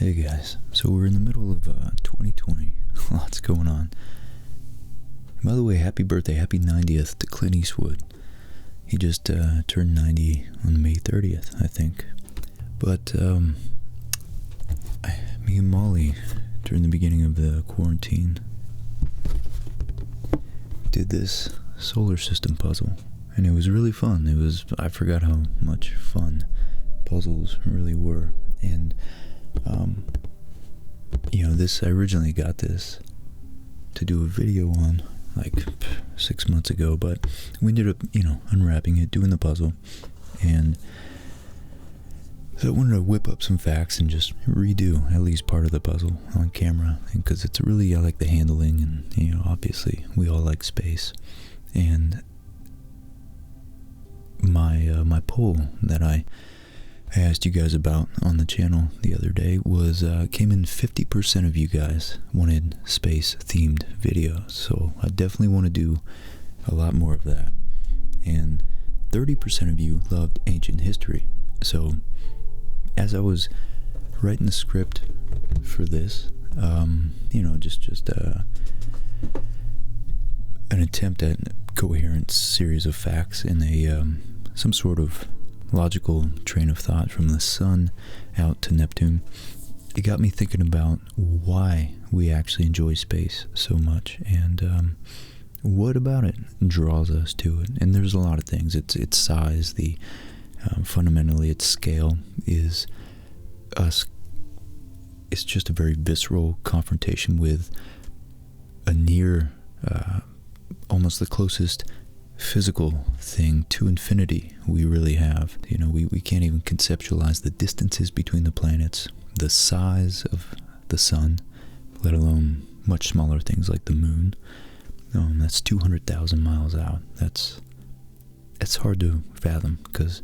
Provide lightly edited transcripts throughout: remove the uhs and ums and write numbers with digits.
Hey guys, so we're in the middle of 2020, lots going on. And by the way, happy birthday, happy 90th to Clint Eastwood. He just turned 90 on May 30th, I think. But me and Molly, during the beginning of the quarantine, did this solar system puzzle. And it was really fun. I forgot how much fun puzzles really were. And I originally got this to do a video on like 6 months ago, but we ended up, unwrapping it, doing the puzzle, and so I wanted to whip up some facts and just redo at least part of the puzzle on camera, because it's really, I like the handling, and, obviously we all like space, and my poll that I asked you guys about on the channel the other day was came in 50% of you guys wanted space themed videos, so I definitely want to do a lot more of that. And 30% of you loved ancient history. So as I was writing the script for this, just an attempt at a coherent series of facts in a some sort of logical train of thought from the sun out to Neptune, it got me thinking about why we actually enjoy space so much, and what about it draws us to it. And there's a lot of things. Its size, fundamentally its scale is us. It's just a very visceral confrontation with a near, almost the closest physical thing to infinity we really have. We can't even conceptualize the distances between the planets, the size of the sun, let alone much smaller things like the moon. That's 200,000 miles out. It's hard to fathom, because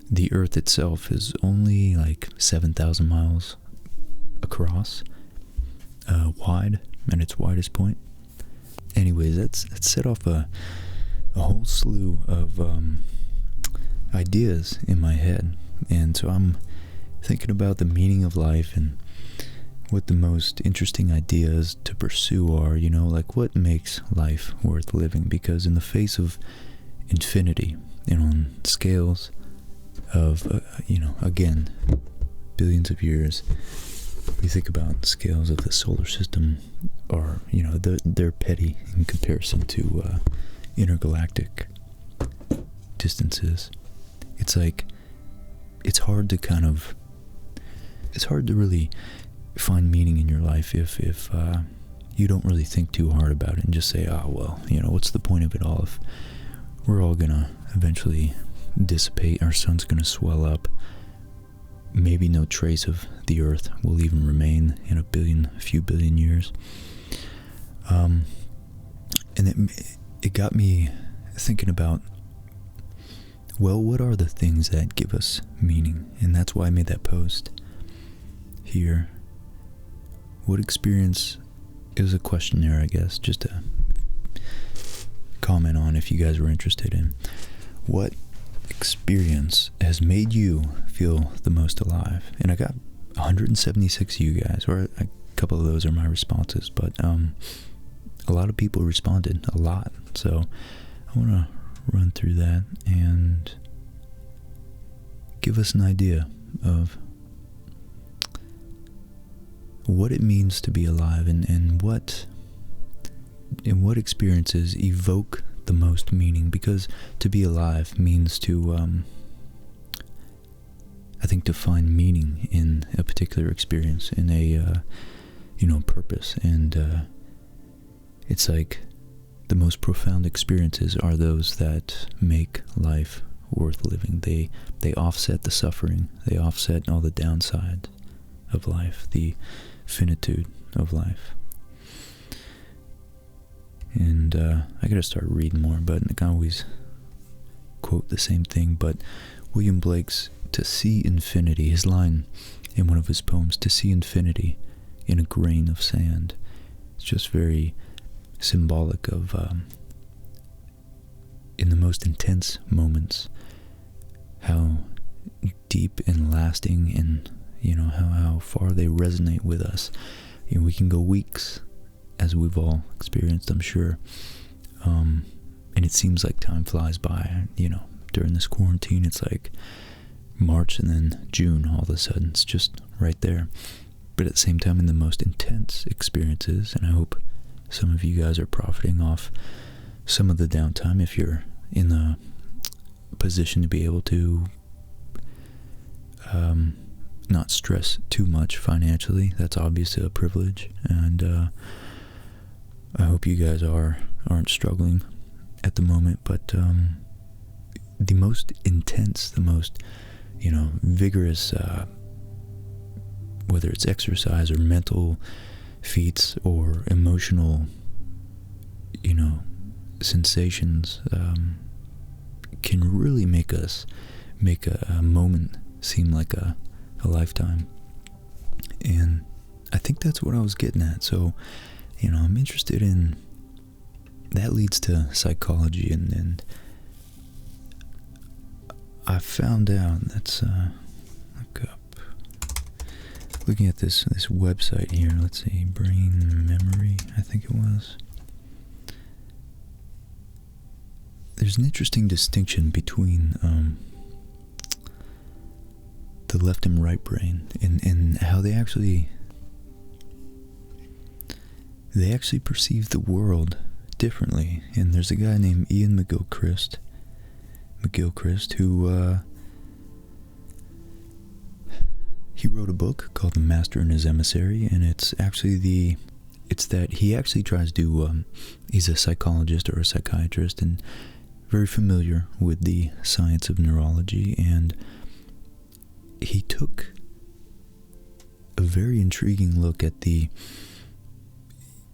the Earth itself is only like 7,000 miles across, wide at its widest point. Anyways, that's set off a whole slew of ideas in my head, and so I'm thinking about the meaning of life and what the most interesting ideas to pursue are, like what makes life worth living. Because in the face of infinity, on scales of, again, billions of years, we think about scales of the solar system are, they're petty in comparison to intergalactic distances. It's like, it's hard to really find meaning in your life if you don't really think too hard about it and just say, what's the point of it all if we're all gonna eventually dissipate, our sun's gonna swell up, maybe no trace of the Earth will even remain in a few billion years. And it got me thinking about, well, what are the things that give us meaning? And that's why I made that post here. What experience, it was a questionnaire, I guess, just to comment on if you guys were interested in. What experience has made you feel the most alive? And I got 176 of you guys, or a couple of those are my responses, but a lot of people responded, a lot. So I want to run through that and give us an idea of what it means to be alive, and what experiences evoke the most meaning. Because to be alive means to, I think, to find meaning in a particular experience, in a purpose. And it's like the most profound experiences are those that make life worth living. They offset the suffering. They offset all the downside of life, the finitude of life. And I gotta start reading more, but I can always quote the same thing. But William Blake's "To see infinity," his line in one of his poems, "To see infinity in a grain of sand," it's just very symbolic of, in the most intense moments, how deep and lasting and you know, how far they resonate with us. You know, we can go weeks, as we've all experienced, I'm sure, and it seems like time flies by. You know, during this quarantine, it's like March and then June, all of a sudden, it's just right there. But at the same time, in the most intense experiences, and I hope some of you guys are profiting off some of the downtime if you're in the position to be able to not stress too much financially. That's obviously a privilege, and I hope you guys aren't struggling at the moment. But the most intense, the most, you know, vigorous, whether it's exercise or mental feats or emotional, you know, sensations, can really make a moment seem like a lifetime. And I think that's what I was getting at. So, you know, I'm interested in that. Leads to psychology, and I found out that's look up, looking at this website here. Let's see, brain memory, I think it was. There's an interesting distinction between the left and right brain, and how they actually perceive the world differently. And there's a guy named Ian McGilchrist who he wrote a book called The Master and His Emissary, and it's that he actually tries to he's a psychologist or a psychiatrist and very familiar with the science of neurology, and he took a very intriguing look at the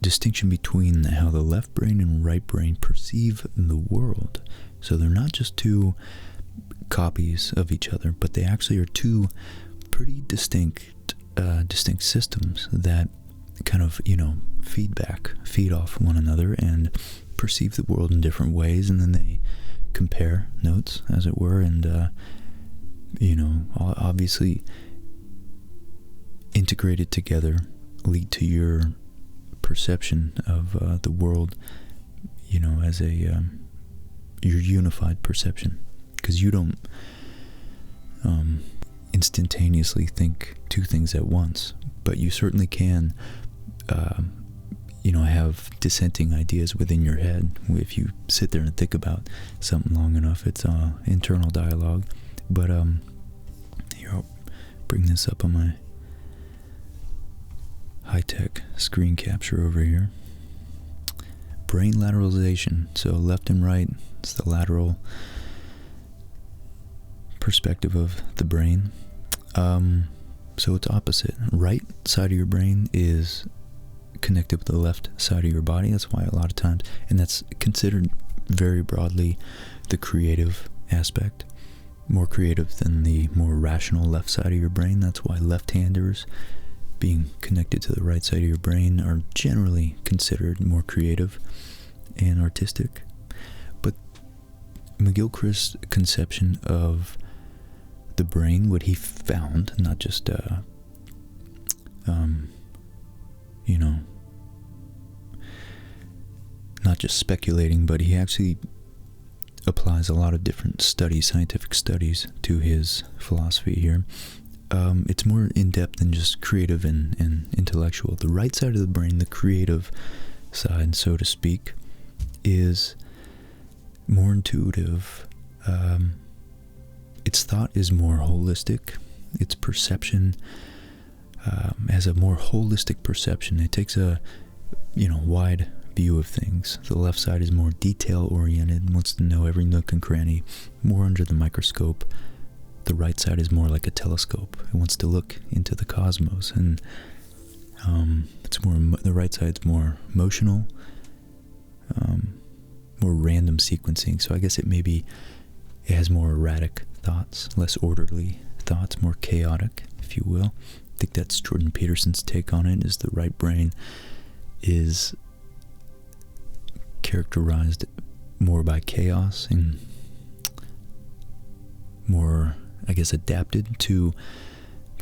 distinction between how the left brain and right brain perceive the world. So they're not just two copies of each other, but they actually are two pretty distinct systems that kind of, you know, feed off one another and perceive the world in different ways, and then they compare notes, as it were, and you know, obviously integrated together lead to your perception of the world, you know, as a your unified perception, because you don't instantaneously think two things at once, but you certainly can you know, have dissenting ideas within your head if you sit there and think about something long enough. It's internal dialogue. But here, I'll bring this up on my high-tech screen capture over here. Brain lateralization. So left and right, it's the lateral perspective of the brain. So it's opposite. Right side of your brain is connected with the left side of your body. That's why a lot of times, and that's considered very broadly the creative aspect, more creative than the more rational left side of your brain. That's why left-handers being connected to the right side of your brain are generally considered more creative and artistic. But McGilchrist's conception of the brain, what he found, not just you know, not just speculating, but he actually applies a lot of different studies, scientific studies, to his philosophy here. It's more in-depth than just creative and intellectual. The right side of the brain, the creative side, so to speak, is more intuitive. Its thought is more holistic. Its perception has a more holistic perception. It takes a, you know, wide view of things. The left side is more detail-oriented, wants to know every nook and cranny, more under the microscope. The right side is more like a telescope. It wants to look into the cosmos, and it's more. The right side's more emotional, more random sequencing. So I guess it has more erratic thoughts, less orderly thoughts, more chaotic, if you will. I think that's Jordan Peterson's take on it. Is the right brain is characterized more by chaos and more, I guess, adapted to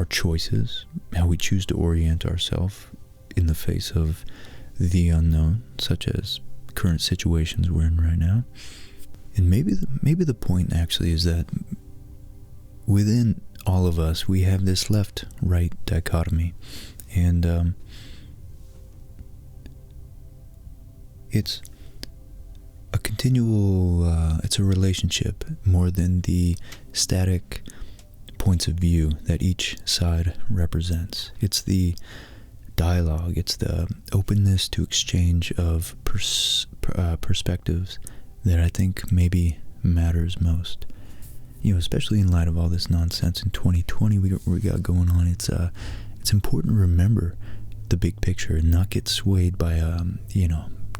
our choices, how we choose to orient ourselves in the face of the unknown, such as current situations we're in right now. And maybe the point actually is that within all of us, we have this left-right dichotomy, and it's a continual, it's a relationship more than the static points of view that each side represents. It's the dialogue, it's the openness to exchange of perspectives that I think maybe matters most. You know, especially in light of all this nonsense in 2020 we got going on, it's important to remember the big picture and not get swayed by,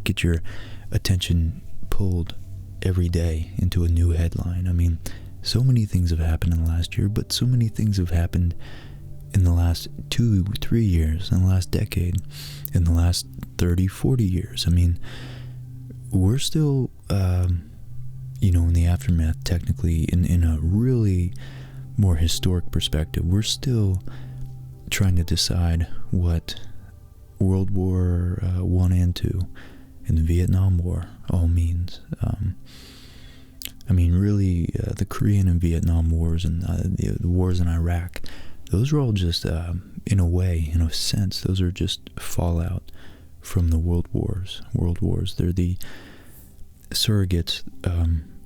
get your attention pulled every day into a new headline. I mean, so many things have happened in the last year, but so many things have happened in the last 2-3 years, in the last decade, in the last 30-40 years. I mean, we're still, in the aftermath, technically, in a really more historic perspective, we're still trying to decide what World War I and II and the Vietnam War all means. Really, the Korean and Vietnam Wars and the wars in Iraq, those are all just, in a sense, those are just fallout from the world wars. They're the surrogates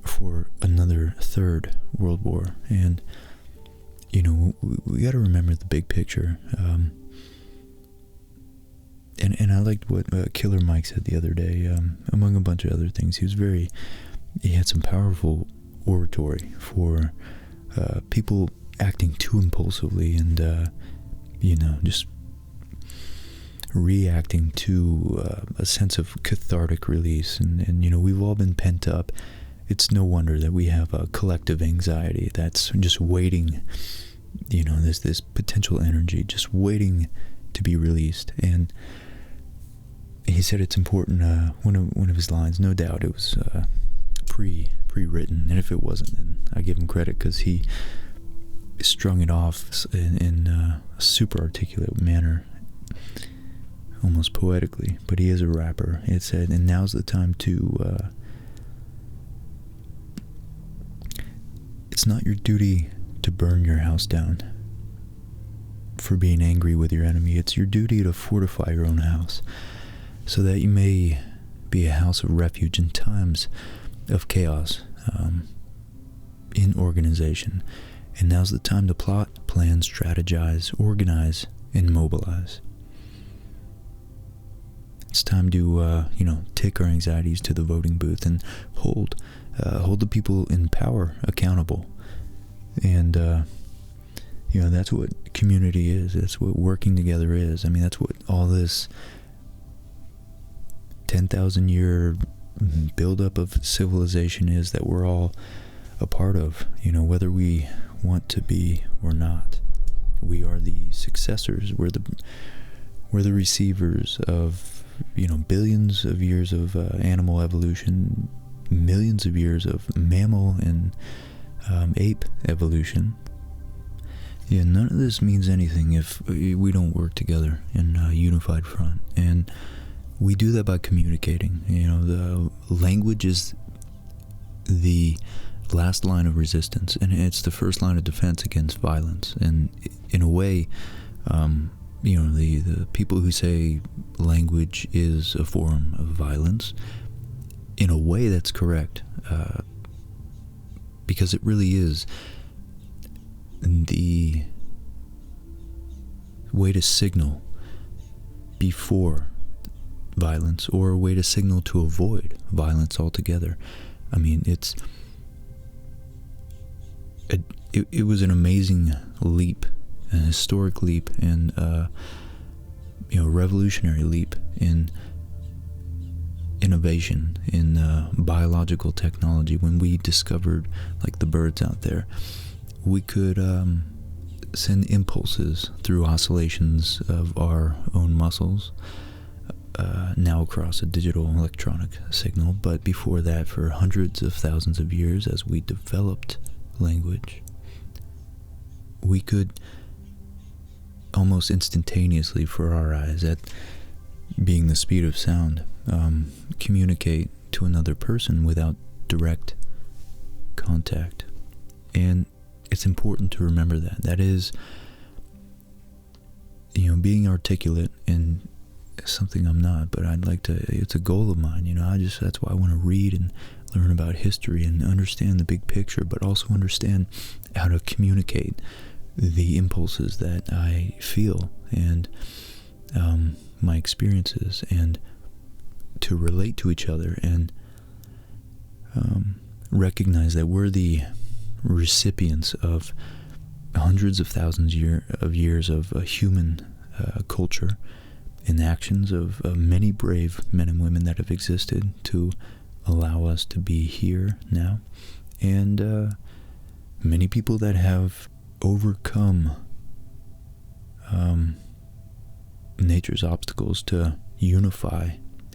for another third world war. And, we got to remember the big picture. And I liked what Killer Mike said the other day, among a bunch of other things. He had some powerful oratory for people acting too impulsively and, just reacting to a sense of cathartic release. And we've all been pent up. It's no wonder that we have a collective anxiety that's just waiting, this potential energy just waiting to be released. And he said it's important, one of his lines, no doubt it was pre-written, and if it wasn't, then I give him credit because he strung it off in a super articulate manner, almost poetically, but he is a rapper. It said, and now's the time to, it's not your duty to burn your house down for being angry with your enemy. It's your duty to fortify your own house so that you may be a house of refuge in times of chaos, in organization. And now's the time to plot, plan, strategize, organize, and mobilize. It's time to, take our anxieties to the voting booth and hold the people in power accountable. And, that's what community is. That's what working together is. I mean, that's what all this 10,000-year buildup of civilization is that we're all a part of, whether we want to be or not. We are the successors. We're the receivers of, billions of years of animal evolution, millions of years of mammal and ape evolution. Yeah, none of this means anything if we don't work together in a unified front. And we do that by communicating. The language is the last line of resistance, and it's the first line of defense against violence. And in a way, the people who say language is a form of violence, in a way that's correct, because it really is the way to signal before violence, or a way to signal to avoid violence altogether. I mean, it was an amazing leap, a historic leap, and revolutionary leap in innovation in biological technology when we discovered, like the birds out there, we could send impulses through oscillations of our own muscles, now across a digital electronic signal. But before that, for hundreds of thousands of years, as we developed language, we could almost instantaneously for our eyes, at being the speed of sound, communicate to another person without direct contact. And it's important to remember that. That is, being articulate, and something I'm not, but I'd like to, it's a goal of mine, that's why I want to read and learn about history and understand the big picture, but also understand how to communicate the impulses that I feel, and my experiences, and to relate to each other, and recognize that we're the recipients of hundreds of thousands of years of human culture and actions of many brave men and women that have existed to allow us to be here now, and many people that have overcome nature's obstacles to unify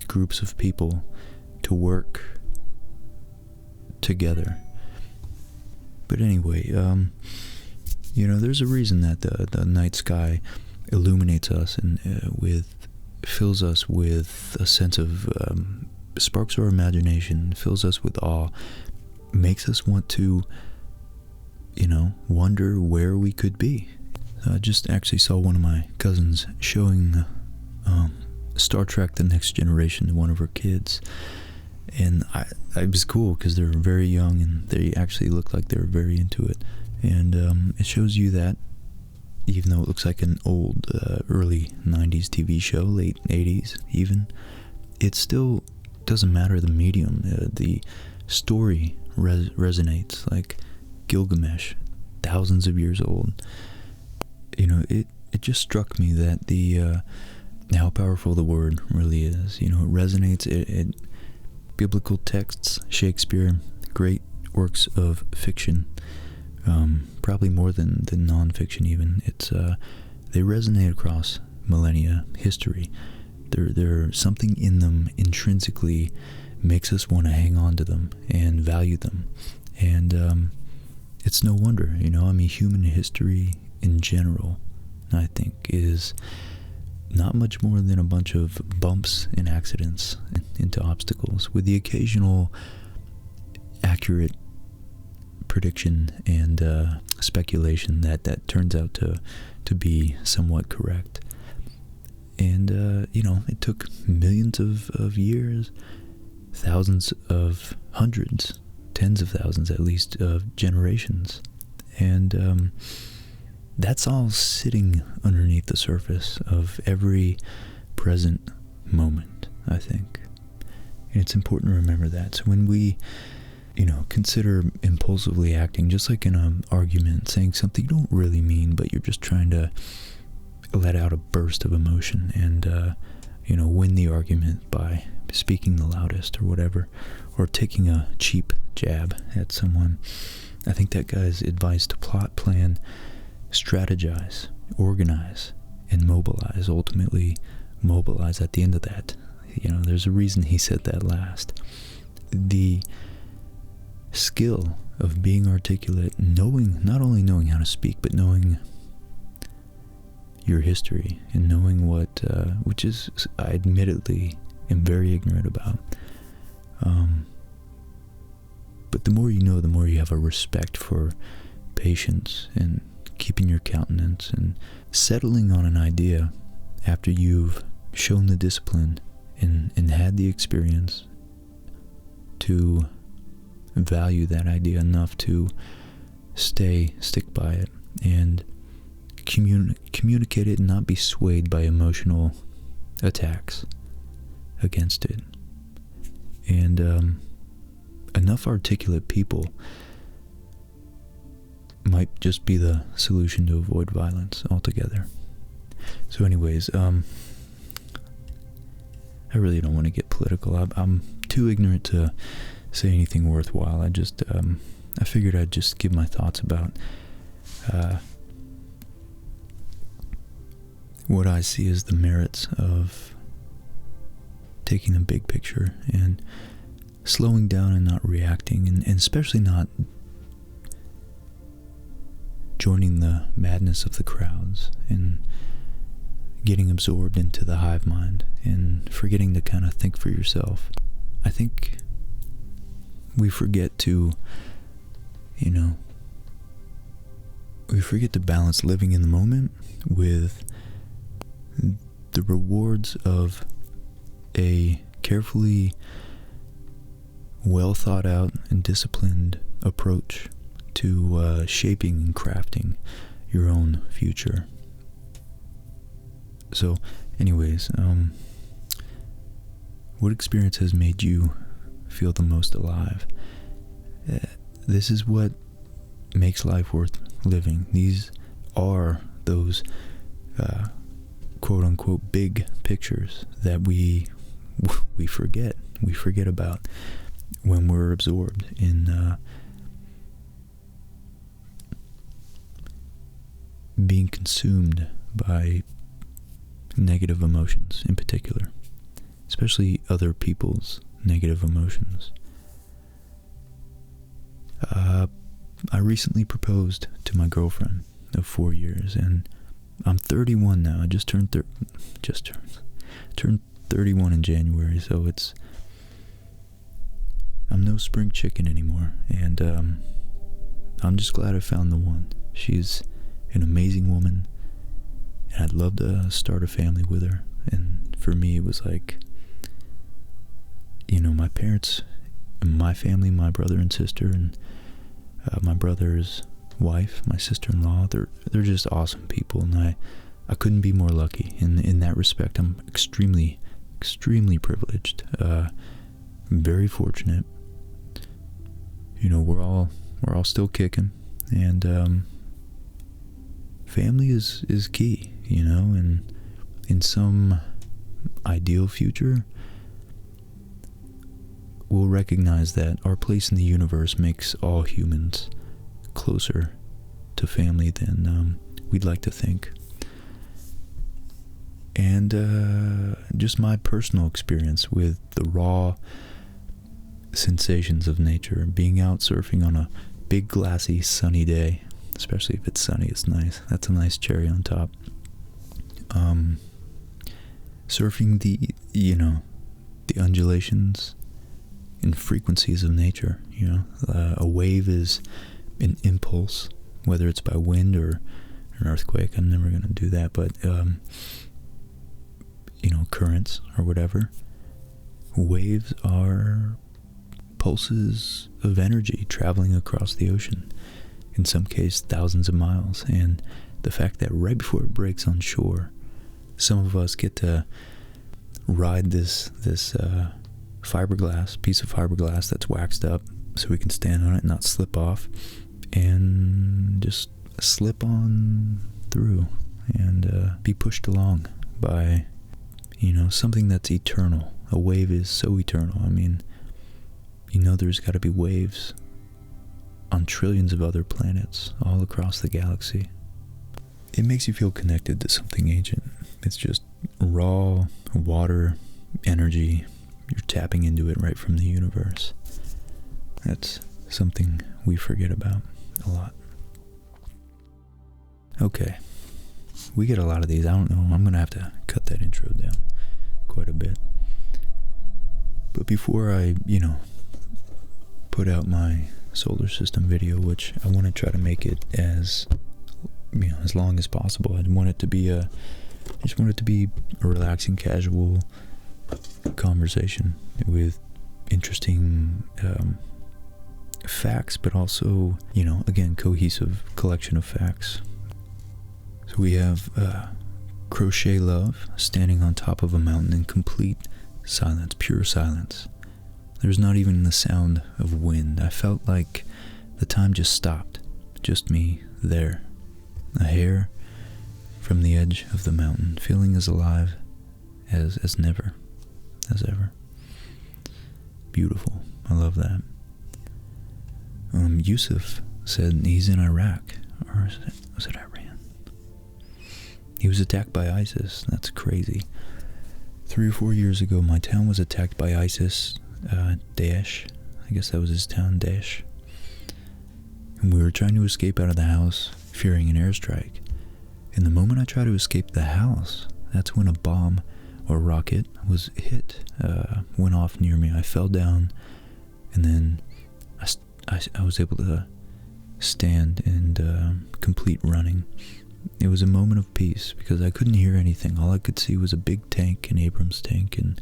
groups of people to work together. But anyway, there's a reason that the night sky illuminates us and fills us with a sense of, sparks our imagination, fills us with awe, makes us want to, wonder where we could be. I just actually saw one of my cousins showing Star Trek The Next Generation to one of her kids. And it was cool because they were very young and they actually looked like they were very into it. And it shows you that even though it looks like an old, early 90s TV show, late 80s even, it still doesn't matter the medium. The story resonates, like Gilgamesh, thousands of years old. It just struck me that how powerful the word really is. It resonates. It biblical texts, Shakespeare, great works of fiction, probably more than non-fiction even. They resonate across millennia history. There's something in them intrinsically makes us want to hang on to them and value them. And it's no wonder, human history in general, I think, is not much more than a bunch of bumps and accidents into obstacles, with the occasional accurate prediction and speculation that turns out to be somewhat correct. And it took millions of years, hundreds, tens of thousands at least, of generations, and that's all sitting underneath the surface of every present moment, I think. And it's important to remember that. So when we, consider impulsively acting, just like in an argument, saying something you don't really mean, but you're just trying to let out a burst of emotion and, win the argument by speaking the loudest or whatever, or taking a cheap jab at someone, I think that guy's advice to plot, plan, strategize, organize, and mobilize, ultimately mobilize at the end of that. There's a reason he said that last. The skill of being articulate, not only knowing how to speak, but knowing your history and knowing what, which is, I admittedly am very ignorant about. But the more you know, the more you have a respect for patience and keeping your countenance and settling on an idea after you've shown the discipline and had the experience to value that idea enough to stick by it and communicate it and not be swayed by emotional attacks against it. And enough articulate people might just be the solution to avoid violence altogether. So anyways, I really don't want to get political. I'm too ignorant to say anything worthwhile. I figured I'd just give my thoughts about what I see as the merits of taking the big picture and slowing down and not reacting, and especially not joining the madness of the crowds and getting absorbed into the hive mind and forgetting to kind of think for yourself. I think we forget to, we forget to balance living in the moment with the rewards of a carefully well thought out and disciplined approach to shaping and crafting your own future. So anyways, what experience has made you feel the most alive? This is what makes life worth living. These are those quote-unquote big pictures that we forget about when we're absorbed in being consumed by negative emotions in particular, especially other people's negative emotions. I recently proposed to my girlfriend of 4 years, and I'm 31 now. I just turned 31 in January, so I'm no spring chicken anymore, and I'm just glad I found the one. She's an amazing woman, and I'd love to start a family with her. And for me, it was like, my parents, my family, my brother and sister, and my brother's wife, my sister-in-law, they're just awesome people, and I couldn't be more lucky. In that respect, I'm extremely privileged, very fortunate. We're all still kicking, and family is key, and in some ideal future, we'll recognize that our place in the universe makes all humans closer to family than we'd like to think. And just my personal experience with the raw sensations of nature, being out surfing on a big glassy sunny day, especially if it's sunny, it's nice. That's a nice cherry on top. Surfing the undulations and frequencies of nature. A wave is an impulse, whether it's by wind or an earthquake. I'm never going to do that, but currents or whatever. Waves are pulses of energy traveling across the ocean, in some case thousands of miles. And the fact that right before it breaks on shore, some of us get to ride this piece of fiberglass that's waxed up so we can stand on it and not slip off, and just slip on through and be pushed along by something that's eternal. A wave is so eternal. I mean, there's got to be waves on trillions of other planets all across the galaxy. It makes you feel connected to something ancient. It's just raw water energy. You're tapping into it right from the universe. That's something we forget about a lot. Okay, we get a lot of these. I don't know, I'm gonna have to cut that intro down quite a bit. But before I, put out my solar system video, which I want to try to make it as long as possible. I just want it to be a relaxing, casual conversation with interesting facts, but also, again, cohesive collection of facts. So we have Crochet Love standing on top of a mountain in complete silence, pure silence. There's not even the sound of wind. I felt like the time just stopped. Just me there. A hair from the edge of the mountain, feeling as alive as never, as ever. Beautiful. I love that. Yusuf said he's in Iraq. Or was it Iran? He was attacked by ISIS. That's crazy. 3 or 4 years ago, my town was attacked by ISIS. Daesh, I guess that was his town, Daesh. And we were trying to escape out of the house, fearing an airstrike. And the moment I tried to escape the house, that's when a bomb or rocket was hit, went off near me. I fell down, and then I was able to stand and complete running. It was a moment of peace because I couldn't hear anything. All I could see was a big tank, an Abrams tank, and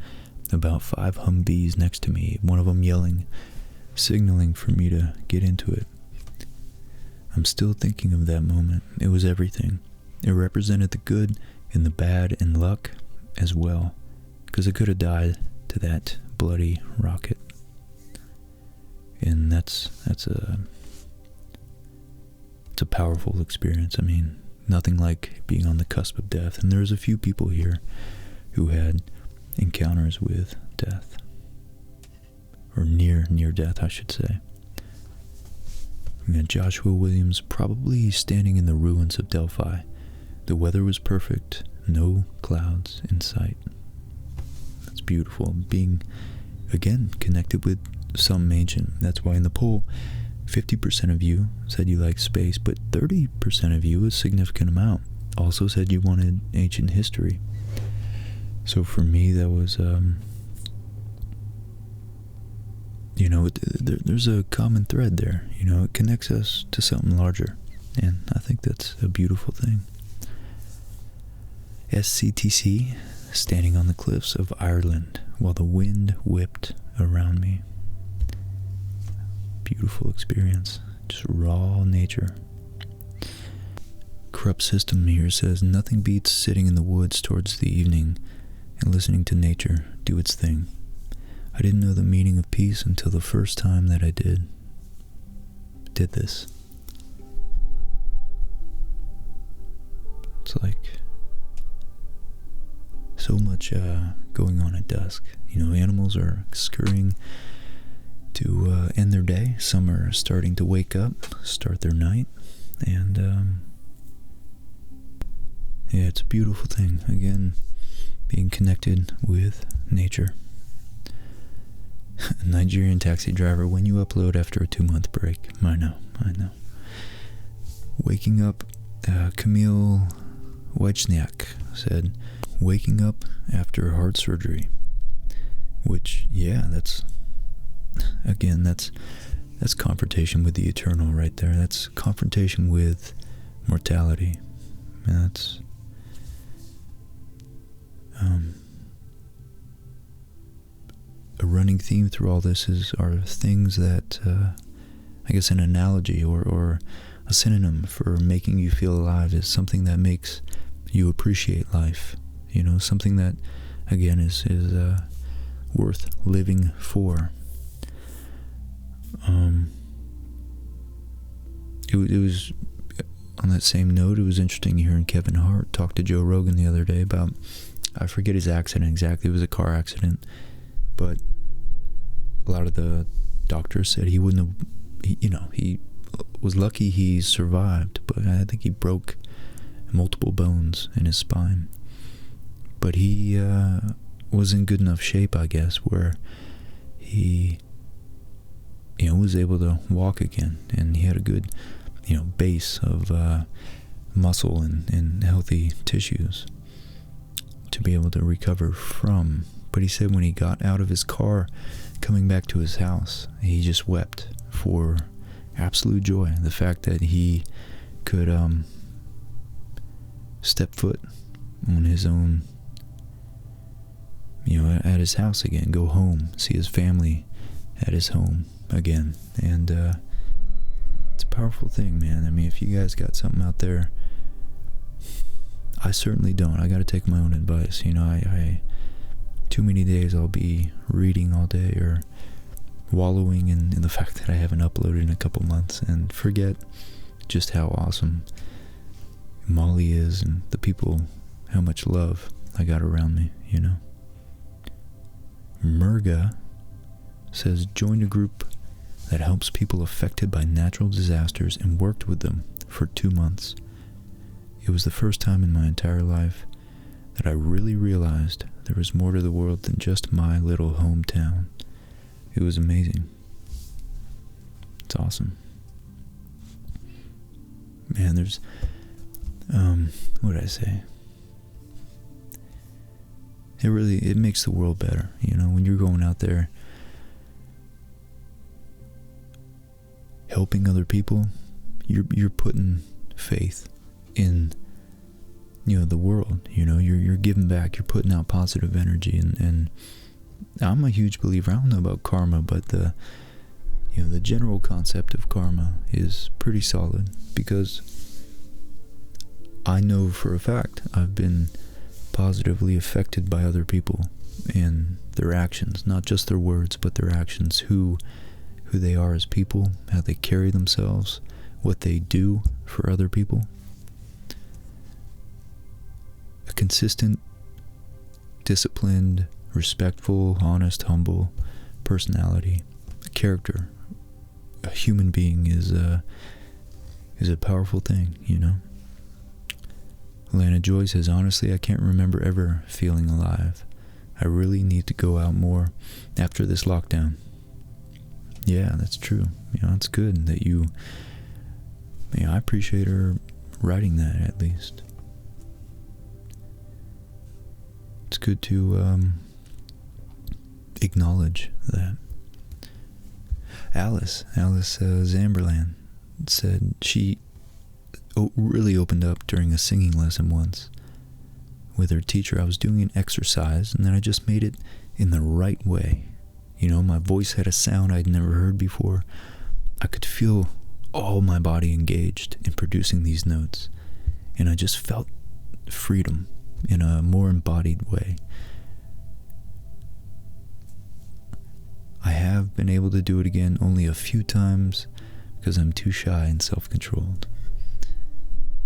about 5 Humvees next to me, one of them yelling, signaling for me to get into it. I'm still thinking of that moment. It was everything. It represented the good and the bad and luck as well, because I could have died to that bloody rocket. And it's a powerful experience. I mean, nothing like being on the cusp of death. And there's a few people here who had encounters with death, or near death, I should say. We got Joshua Williams probably standing in the ruins of Delphi. The weather was perfect, no clouds in sight. That's beautiful. Being, again, connected with some ancient. That's why in the poll, 50% of you said you liked space, but 30% of you, a significant amount, also said you wanted ancient history. So for me, that was, there's a common thread there. It connects us to something larger, and I think that's a beautiful thing. SCTC, standing on the cliffs of Ireland while the wind whipped around me. Beautiful experience, just raw nature. Corrupt System here says, nothing beats sitting in the woods towards the evening and listening to nature do its thing. I didn't know the meaning of peace until the first time that I did this. It's like so much going on at dusk. Animals are scurrying to end their day. Some are starting to wake up, start their night, and yeah, it's a beautiful thing. Again, being connected with nature. Nigerian taxi driver, when you upload after a 2-month break. I know. Waking up, Camille Wojniak said, waking up after heart surgery. Which, yeah, that's confrontation with the eternal right there. That's confrontation with mortality. And that's a running theme through all this are things that I guess an analogy or a synonym for making you feel alive is something that makes you appreciate life. Something that, again, is worth living for. It was, on that same note, it was interesting hearing Kevin Hart talk to Joe Rogan the other day about, I forget his accident exactly, it was a car accident, but a lot of the doctors said he wouldn't have, he was lucky he survived, but I think he broke multiple bones in his spine. But he was in good enough shape, I guess, where he was able to walk again, and he had a good base of muscle and healthy tissues to be able to recover from. But he said when he got out of his car coming back to his house, he just wept for absolute joy. The fact that he could step foot on his own, at his house again, go home, see his family at his home again. And it's a powerful thing, man. I mean, if you guys got something out there, I certainly don't. I got to take my own advice. I too many days I'll be reading all day or wallowing in the fact that I haven't uploaded in a couple months and forget just how awesome Molly is and the people, how much love I got around me, Murga says, joined a group that helps people affected by natural disasters and worked with them for 2 months. It was the first time in my entire life that I really realized there was more to the world than just my little hometown. It was amazing. It's awesome. man, there's, what did I say? It makes the world better, you know, when you're going out there helping other people, you're putting faith in, you know, the world, you know, you're giving back, you're putting out positive energy, and I'm a huge believer. I don't know about karma, but the general concept of karma is pretty solid, because I know for a fact I've been positively affected by other people and their actions, not just their words, but their actions, who they are as people, how they carry themselves, what they do for other people. A consistent, disciplined, respectful, honest, humble personality, a character, a human being is a powerful thing, you know. Lana Joy says, honestly, I can't remember ever feeling alive. I really need to go out more after this lockdown. Yeah, that's true. You know, it's good that I appreciate her writing that, at least. It's good to acknowledge that. Alice Zamberlan said she really opened up during a singing lesson once with her teacher. I was doing an exercise, and then I just made it in the right way. You know, my voice had a sound I'd never heard before. I could feel all my body engaged in producing these notes, and I just felt freedom in a more embodied way. I have been able to do it again only a few times because I'm too shy and self-controlled.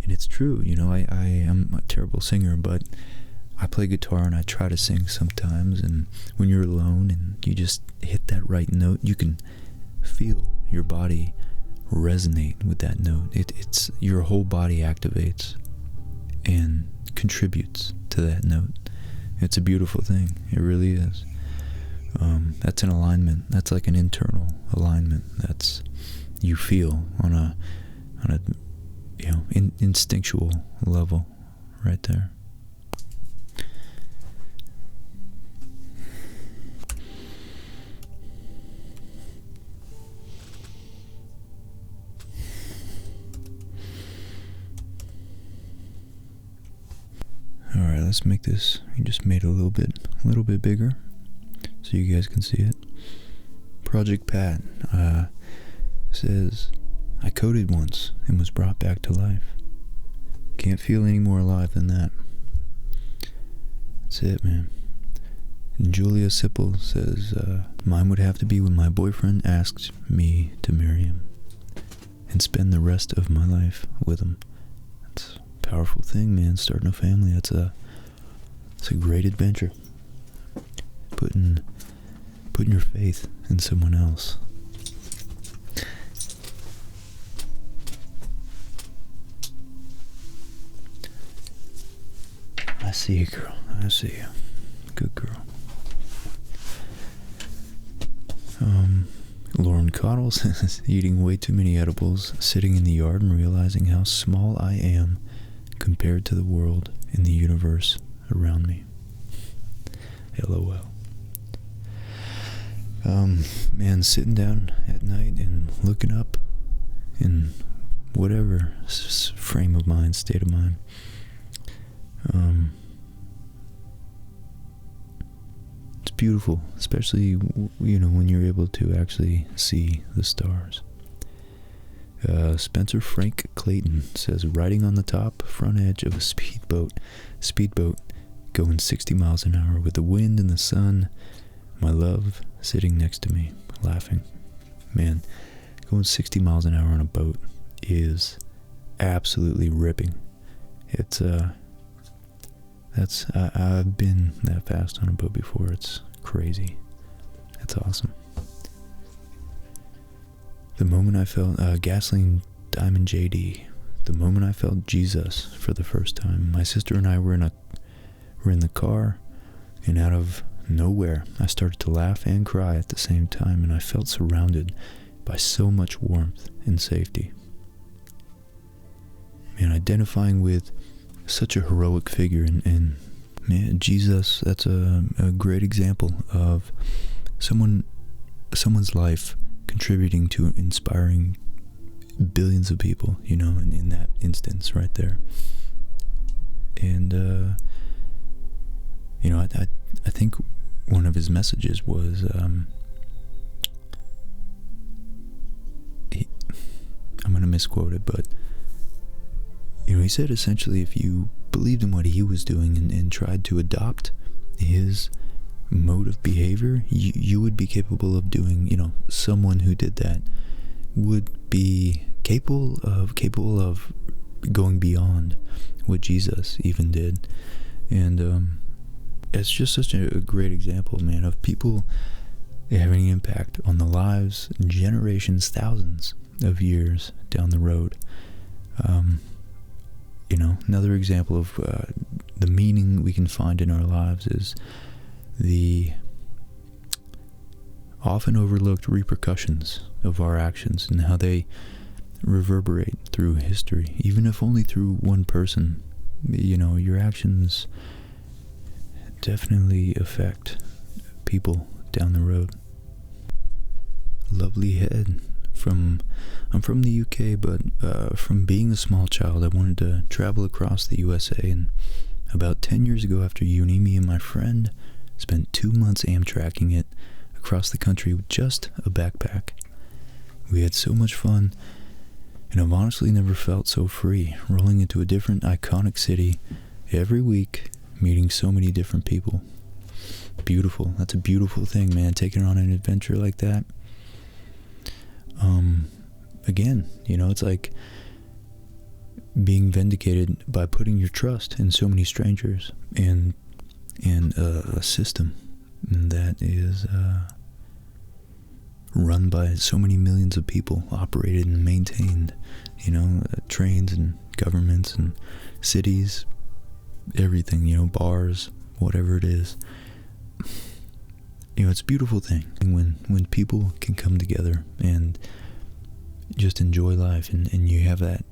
And it's true, you know, I am a terrible singer, but I play guitar and I try to sing sometimes, and when you're alone and you just hit that right note, you can feel your body resonate with that note. It's your whole body activates and contributes to that note. It's a beautiful thing. It really is. That's an alignment. That's like an internal alignment. That's you feel on a instinctual level right there. All right, let's make this. We just made it a little bit bigger, so you guys can see it. Project Pat says, I coded once and was brought back to life. Can't feel any more alive than that. That's it, man. And Julia Sipple says, mine would have to be when my boyfriend asked me to marry him and spend the rest of my life with him. That's a powerful thing, man. Starting a family, it's a great adventure. Putting your faith in someone else. I see you, girl. I see you. Good girl. Lauren Cottle says, eating way too many edibles, sitting in the yard and realizing how small I am compared to the world and the universe around me. LOL. Man, sitting down at night and looking up in whatever frame of mind, state of mind. It's beautiful, especially, you know, when you're able to actually see the stars. Spencer Frank Clayton says, riding on the top front edge of a speedboat going 60 miles an hour with the wind and the sun, my love sitting next to me, laughing. Man, going 60 miles an hour on a boat is absolutely ripping. It's, I've been that fast on a boat before. It's crazy. It's awesome. The moment I felt, Gasoline Diamond JD, the moment I felt Jesus for the first time, my sister and I were in the car, and out of nowhere, I started to laugh and cry at the same time, and I felt surrounded by so much warmth and safety. identifying with such a heroic figure, and man, Jesus, that's a great example of someone's life contributing to inspiring billions of people, in that instance right there. And I think one of his messages was I'm going to misquote it, but he said essentially, if you believed in what he was doing and tried to adopt his mode of behavior, you would be capable of doing, someone who did that would be capable of going beyond what Jesus even did. And it's just such a great example, man, of people having an impact on the lives, generations, thousands of years down the road. Another example of the meaning we can find in our lives is the often overlooked repercussions of our actions and how they reverberate through history, even if only through one person. Your actions definitely affect people down the road. Lovely head. I'm from the UK, but from being a small child, I wanted to travel across the USA, and about 10 years ago after uni, me and my friend spent 2 months Amtrakking it across the country with just a backpack. We had so much fun, and I've honestly never felt so free, rolling into a different iconic city every week, meeting so many different people. Beautiful. That's a beautiful thing, man, taking on an adventure like that. Again, it's like being vindicated by putting your trust in so many strangers and a system that is run by so many millions of people, operated and maintained, trains and governments and cities, everything, bars, whatever it is. It's a beautiful thing when people can come together and just enjoy life, and you have that,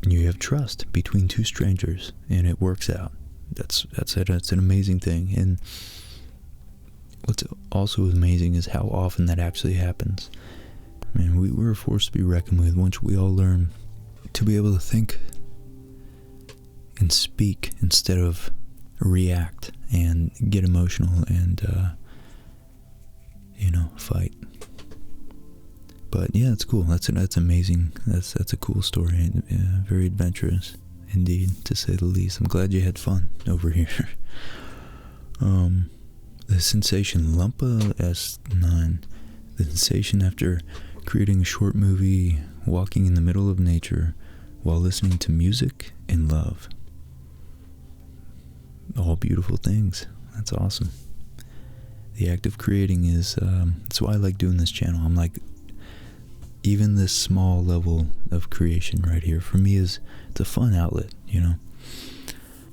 you have trust between two strangers, and it works out. That's an amazing thing. And what's also amazing is how often that actually happens. We're a force to be reckoned with once we all learn to be able to think and speak instead of react and get emotional and fight. But yeah, it's cool. That's amazing. That's a cool story. Very adventurous indeed, to say the least. I'm glad you had fun over here. The sensation Lumpa S9. The sensation after creating a short movie, walking in the middle of nature while listening to music and love. All beautiful things. That's awesome. The act of creating is, that's why I like doing this channel. I'm like, even this small level of creation right here, for me, it's a fun outlet,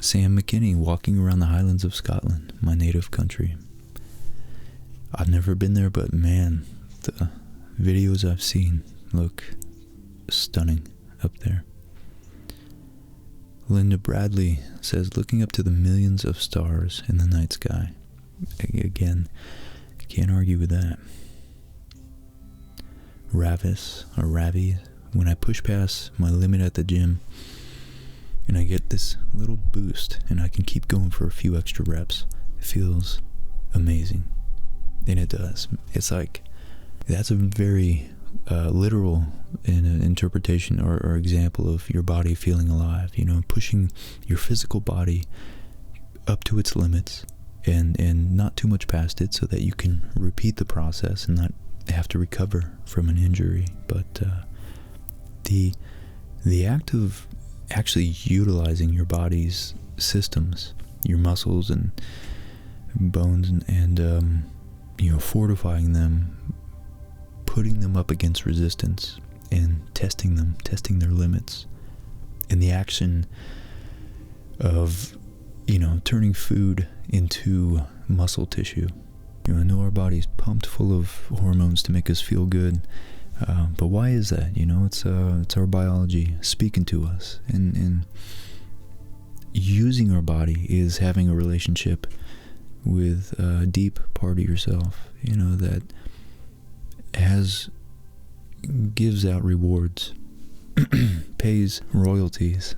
Sam McKinney, walking around the Highlands of Scotland, my native country. I've never been there, but man, the videos I've seen look stunning up there. Linda Bradley says, looking up to the millions of stars in the night sky. Again, can't argue with that. Ravi, when I push past my limit at the gym and I get this little boost and I can keep going for a few extra reps, it feels amazing. And it does. It's like, that's a very literal interpretation or example of your body feeling alive, pushing your physical body up to its limits and not too much past it, so that you can repeat the process and not have to recover from an injury. But the act of actually utilizing your body's systems, your muscles and bones, and fortifying them, putting them up against resistance and testing their limits, and the action of turning food into muscle tissue. I know our body's pumped full of hormones to make us feel good, But why is that? It's our biology speaking to us, and using our body is having a relationship with a deep part of yourself, that gives out rewards, pays royalties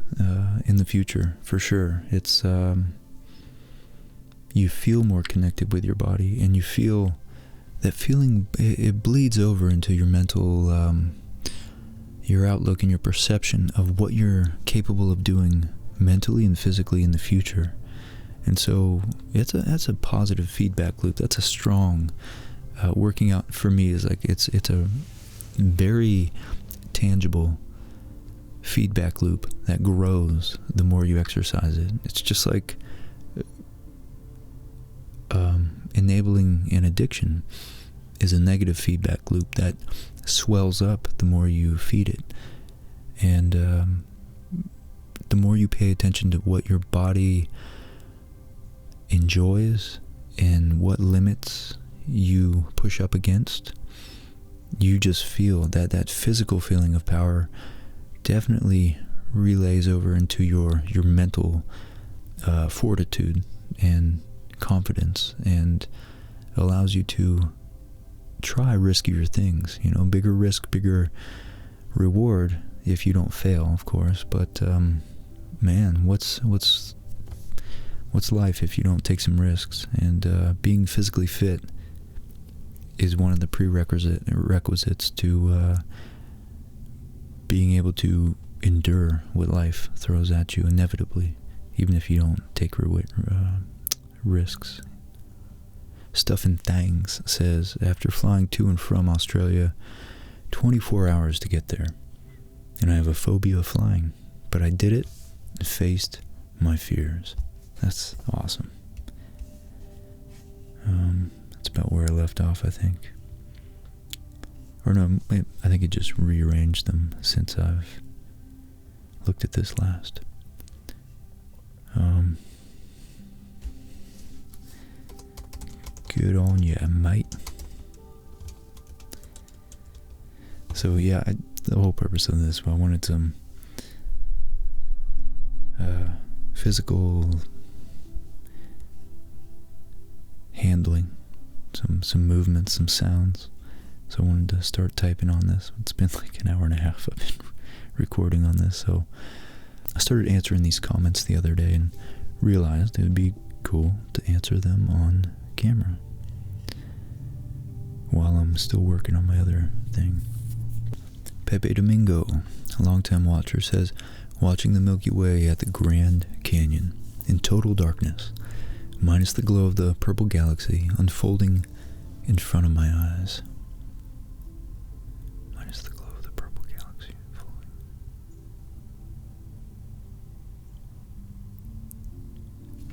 in the future, for sure. It's you feel more connected with your body, and you feel that feeling, it bleeds over into your mental, your outlook and your perception of what you're capable of doing mentally and physically in the future. And so that's a positive feedback loop. That's a strong working out for me is like it's a very tangible feedback loop that grows the more you exercise it. It's just like enabling an addiction is a negative feedback loop that swells up the more you feed it. And the more you pay attention to what your body enjoys and what limits you push up against, you just feel that physical feeling of power definitely relays over into your mental fortitude and confidence, and allows you to try riskier things. Bigger risk, bigger reward if you don't fail, of course. But man, what's life if you don't take some risks? And being physically fit is one of the prerequisites to being able to endure what life throws at you inevitably, even if you don't take risks. Stuff and Things says, after flying to and from Australia, 24 hours to get there, and I have a phobia of flying, but I did it and faced my fears. That's awesome. That's about where I left off, I think. Or no, I think it just rearranged them since I've looked at this last. Good on ya, mate. So yeah, the whole purpose of this, I wanted some physical handling, some movements, some sounds. So I wanted to start typing on this. It's been like an hour and a half I've been recording on this. So I started answering these comments the other day and realized it would be cool to answer them on camera while I'm still working on my other thing. Pepe Domingo, a longtime watcher, says, watching the Milky Way at the Grand Canyon in total darkness, minus the glow of the purple galaxy unfolding in front of my eyes. Minus the glow of the purple galaxy unfolding.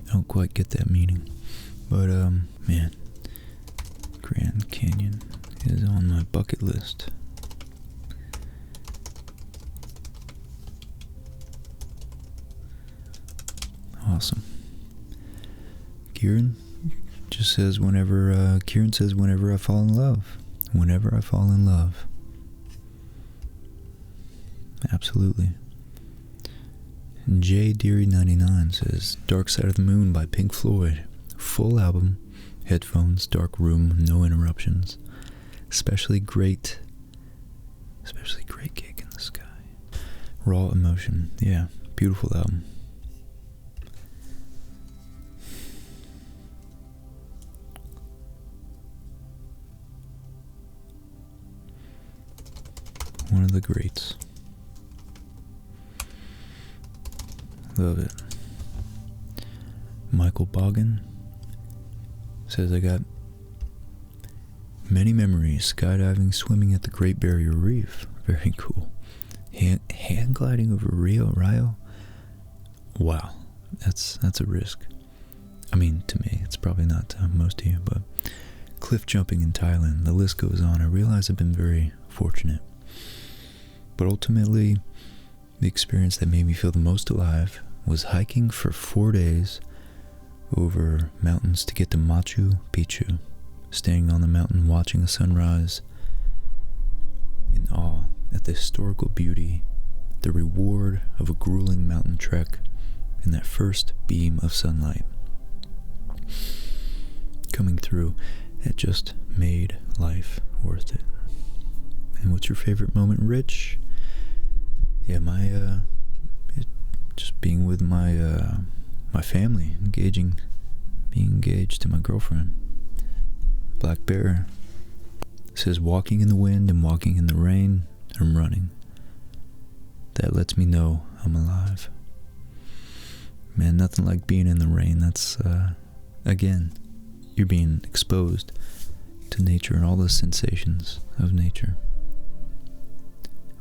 I don't quite get that meaning, but man, Grand Canyon is on my bucket list. Awesome. Kieran just says whenever I fall in love. Whenever I fall in love. Absolutely. And J Deary 99 says Dark Side of the Moon by Pink Floyd. Full album, headphones, dark room, no interruptions. Especially great gig in the sky. Raw emotion. Yeah, beautiful album. One of the greats. Love it. Michael Boggin says, I got many memories skydiving, swimming at the Great Barrier Reef. Very cool. Hand gliding over Rio. Wow. That's a risk. I mean, to me, it's probably not to most of you, but cliff jumping in Thailand, the list goes on. I realize I've been very fortunate. But ultimately, the experience that made me feel the most alive was hiking for 4 days over mountains to get to Machu Picchu, staying on the mountain, watching the sunrise in at the historical beauty, the reward of a grueling mountain trek, and that first beam of sunlight coming through, it just made life worth it. And what's your favorite moment, Rich? Yeah, just being with my family, being engaged to my girlfriend. Black Bear says, walking in the wind and walking in the rain, I'm running. That lets me know I'm alive. Man, nothing like being in the rain. That's, again, you're being exposed to nature and all the sensations of nature.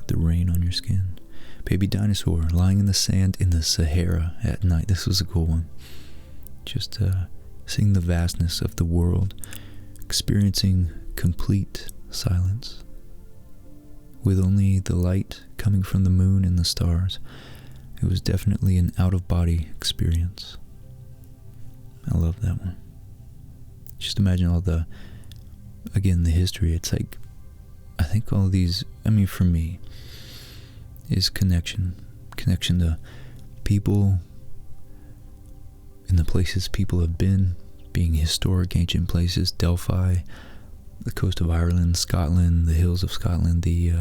The rain on your skin. Baby dinosaur lying in the sand in the Sahara at night. This was a cool one. Just seeing the vastness of the world, experiencing complete silence, with only the light coming from the moon and the stars. It was definitely an out-of-body experience. I love that one. Just imagine all the history. It's like, I think all these, for me, is connection to people and the places people have been, being historic, ancient places, Delphi, the coast of Ireland, Scotland, the hills of Scotland, the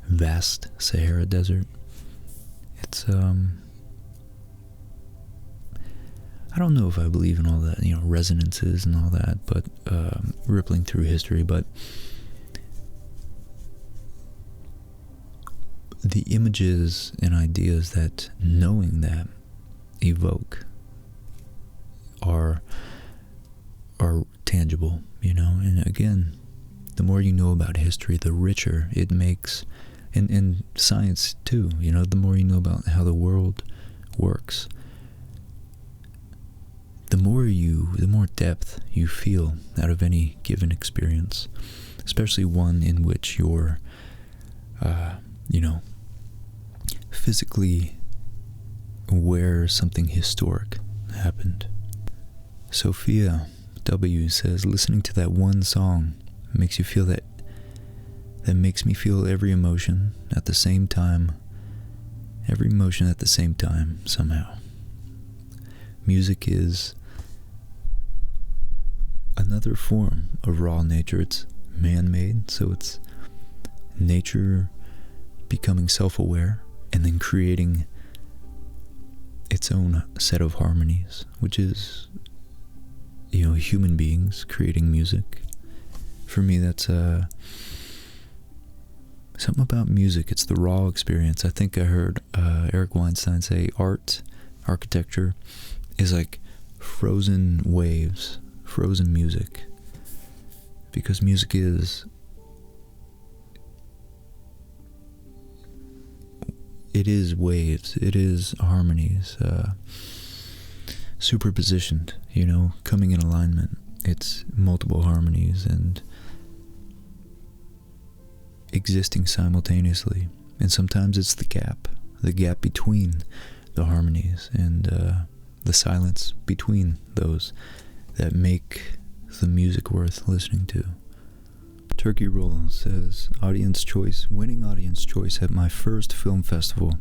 vast Sahara Desert. It's, I don't know if I believe in all that, resonances and all that, but rippling through history, but the images and ideas that knowing that evoke are tangible, and again, the more you know about history, the richer it makes, and science too, the more you know about how the world works, the more depth you feel out of any given experience, especially one in which you're, physically aware something historic happened. Sophia W says, listening to that one song makes you feel that makes me feel every emotion at the same time somehow. Music is another form of raw nature. It's man-made, so it's nature becoming self-aware and then creating its own set of harmonies, which is, human beings creating music. For me, that's something about music. It's the raw experience. I think I heard Eric Weinstein say architecture is like frozen waves, frozen music, because music is waves, it is harmonies, superpositioned, coming in alignment. It's multiple harmonies and existing simultaneously, and sometimes it's the gap between the harmonies and the silence between those that make the music worth listening to. Turkey Roll says, winning audience choice at my first film festival.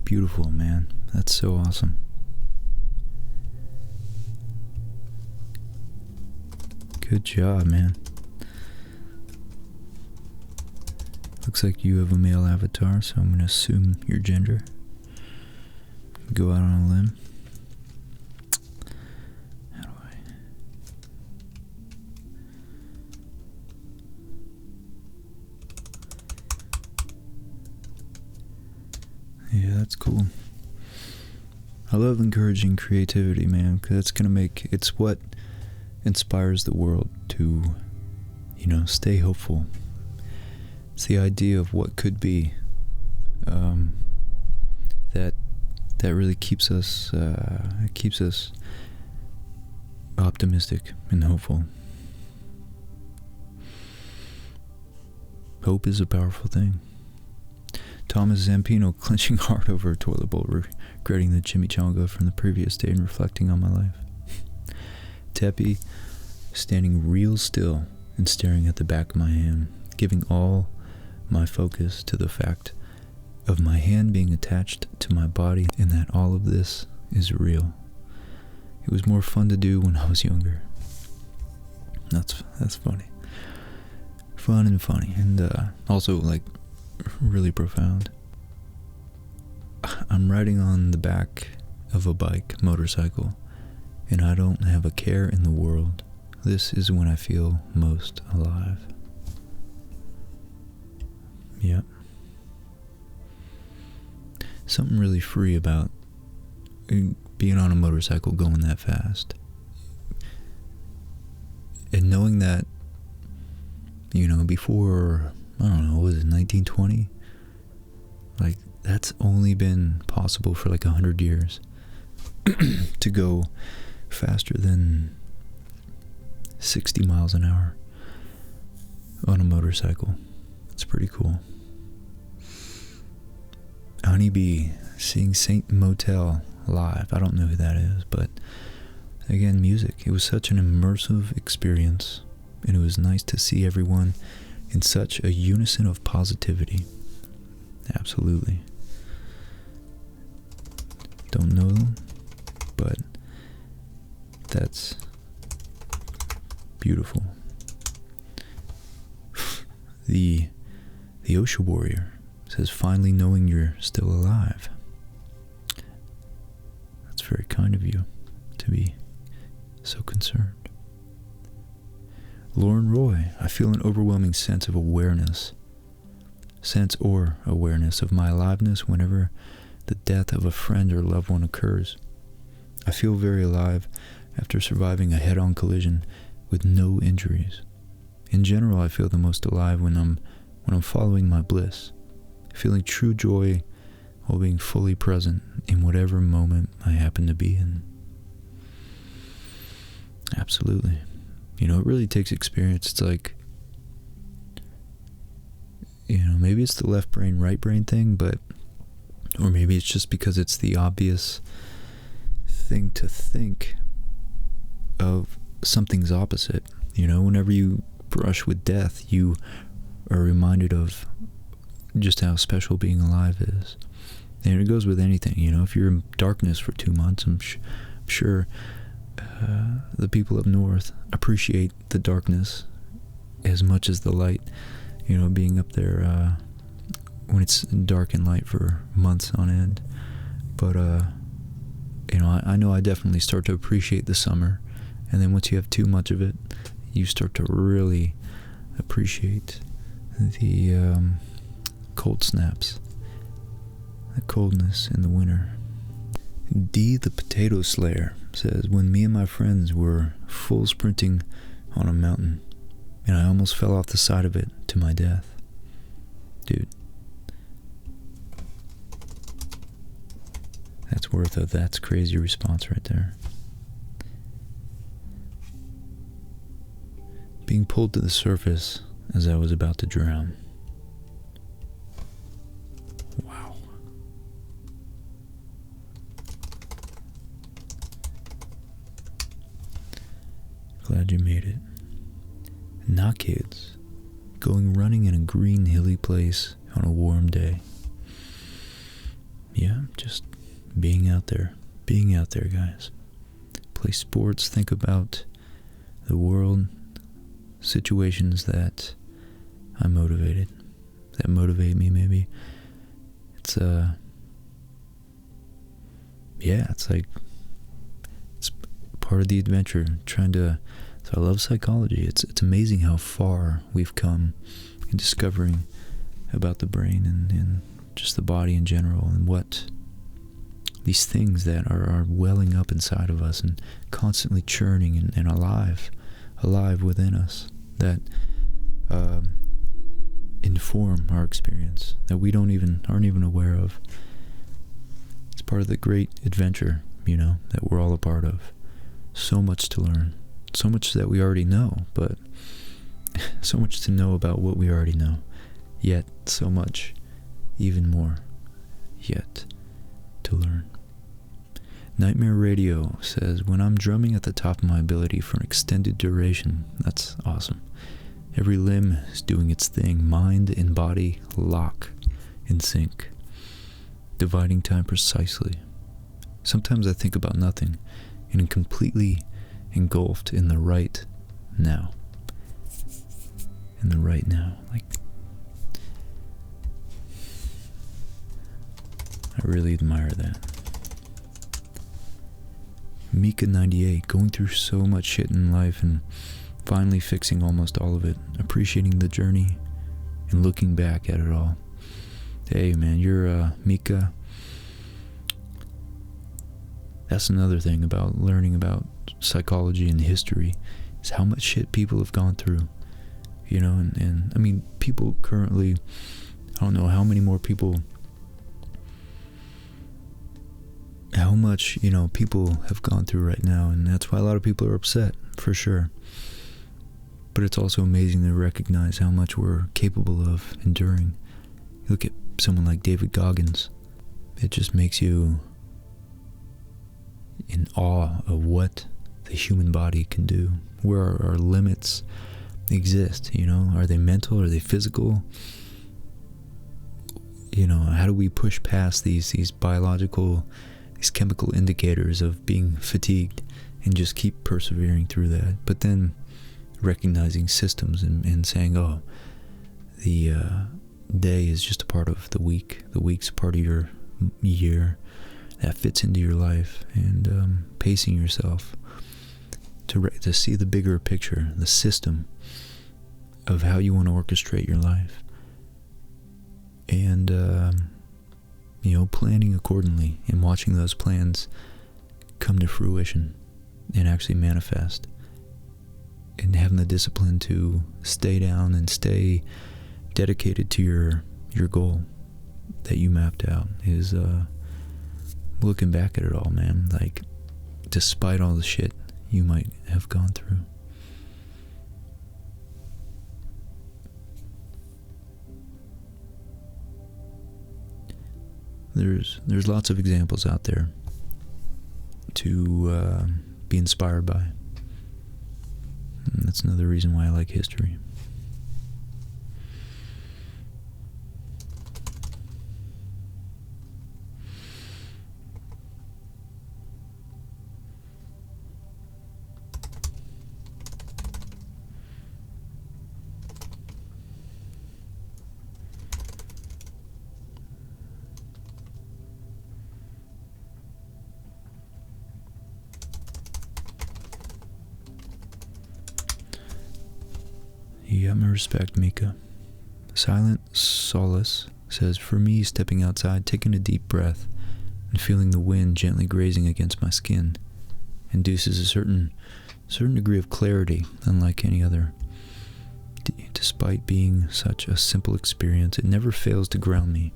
Beautiful, man. That's so awesome. Good job, man. Looks like you have a male avatar, so I'm going to assume your gender. Go out on a limb. Yeah, that's cool. I love encouraging creativity, man, because it's what inspires the world to, stay hopeful. It's the idea of what could be, that really keeps us optimistic and hopeful. Hope is a powerful thing. Thomas Zampino clenching hard over a toilet bowl, regretting the chimichanga from the previous day and reflecting on my life. Teppy standing real still and staring at the back of my hand, giving all my focus to the fact of my hand being attached to my body and that all of this is real. It was more fun to do when I was younger. That's funny. Fun and funny, and also like really profound. I'm riding on the back of a motorcycle, and I don't have a care in the world. This is when I feel most alive. Yep. Something really free about being on a motorcycle going that fast. And knowing that, you know, before, I don't know, what was it, 1920? Like, that's only been possible for like 100 years. To go faster than 60 miles an hour on a motorcycle. It's pretty cool. Honeybee, seeing Saint Motel live. I don't know who that is, but again, music. It was such an immersive experience, and it was nice to see everyone in such a unison of positivity. Absolutely. Don't know them, but that's beautiful. The Osha Warrior says, finally knowing you're still alive. That's very kind of you to be so concerned. Lauren Roy, I feel an overwhelming sense of awareness. Sense or awareness of my aliveness whenever the death of a friend or loved one occurs. I feel very alive after surviving a head-on collision with no injuries. In general, I feel the most alive when I'm following my bliss, feeling true joy while being fully present in whatever moment I happen to be in. Absolutely. You know, it really takes experience. It's like, you know, maybe it's the left brain, right brain thing, or maybe it's just because it's the obvious thing to think of something's opposite. You know, whenever you brush with death, you are reminded of just how special being alive is. And it goes with anything, you know. If you're in darkness for 2 months, I'm sure the people up north appreciate the darkness as much as the light. You know, being up there when it's dark and light for months on end. But, you know, I know I definitely start to appreciate the summer. And then once you have too much of it, you start to really appreciate the cold snaps, the coldness in the winter. D the Potato Slayer says, when me and my friends were full sprinting on a mountain, and I almost fell off the side of it to my death. Dude. That's worth a that's crazy response right there. Being pulled to the surface as I was about to drown. Wow. Glad you made it. Not kids. Going running in a green hilly place on a warm day. Yeah, just being out there. Being out there, guys. Play sports, think about the world, situations that I'm motivated, that motivate me maybe. It's yeah, it's like, it's part of the adventure, so I love psychology. It's amazing how far we've come in discovering about the brain and just the body in general, and what these things that are welling up inside of us and constantly churning and alive within us, that inform our experience, that we aren't even aware of. It's part of the great adventure, you know, that we're all a part of. So much to learn, so much that we already know, but so much to know about what we already know, yet so much, even more, yet to learn. Nightmare Radio says, when I'm drumming at the top of my ability for an extended duration, that's awesome. Every limb is doing its thing. Mind and body lock in sync, dividing time precisely. Sometimes I think about nothing and am completely engulfed in the right now. In the right now. Like, I really admire that. Mika98, going through so much shit in life and finally fixing almost all of it, appreciating the journey and looking back at it all. Hey man, you're Mika. That's another thing about learning about psychology and history, is how much shit people have gone through. You know, and I mean, people currently, I don't know how many more people, how much, you know, people have gone through right now, and that's why a lot of people are upset, for sure. But it's also amazing to recognize how much we're capable of enduring. You look at someone like David Goggins, it just makes you in awe of what the human body can do, where our limits exist, you know. Are they mental? Are they physical? You know, how do we push past these biological, these chemical indicators of being fatigued and just keep persevering through that? But then recognizing systems and saying, oh, the day is just a part of the week. The week's a part of your year that fits into your life, and pacing yourself to see the bigger picture, the system of how you want to orchestrate your life, and you know, planning accordingly and watching those plans come to fruition and actually manifest, and having the discipline to stay down and stay dedicated to your goal that you mapped out. Is looking back at it all, man, like, despite all the shit you might have gone through. There's lots of examples out there to be inspired by. And that's another reason why I like history. You got my respect, Mika. Silent Solace says, for me, stepping outside, taking a deep breath, and feeling the wind gently grazing against my skin induces a certain degree of clarity, unlike any other. Despite being such a simple experience, it never fails to ground me,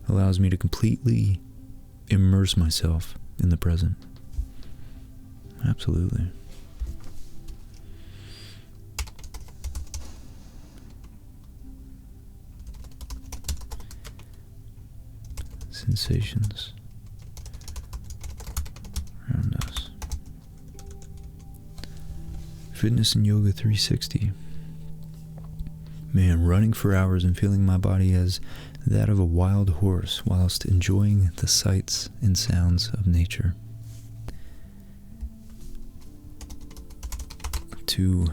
allows me to completely immerse myself in the present. Absolutely. Sensations around us. Fitness and Yoga 360. Man, running for hours and feeling my body as that of a wild horse whilst enjoying the sights and sounds of nature. To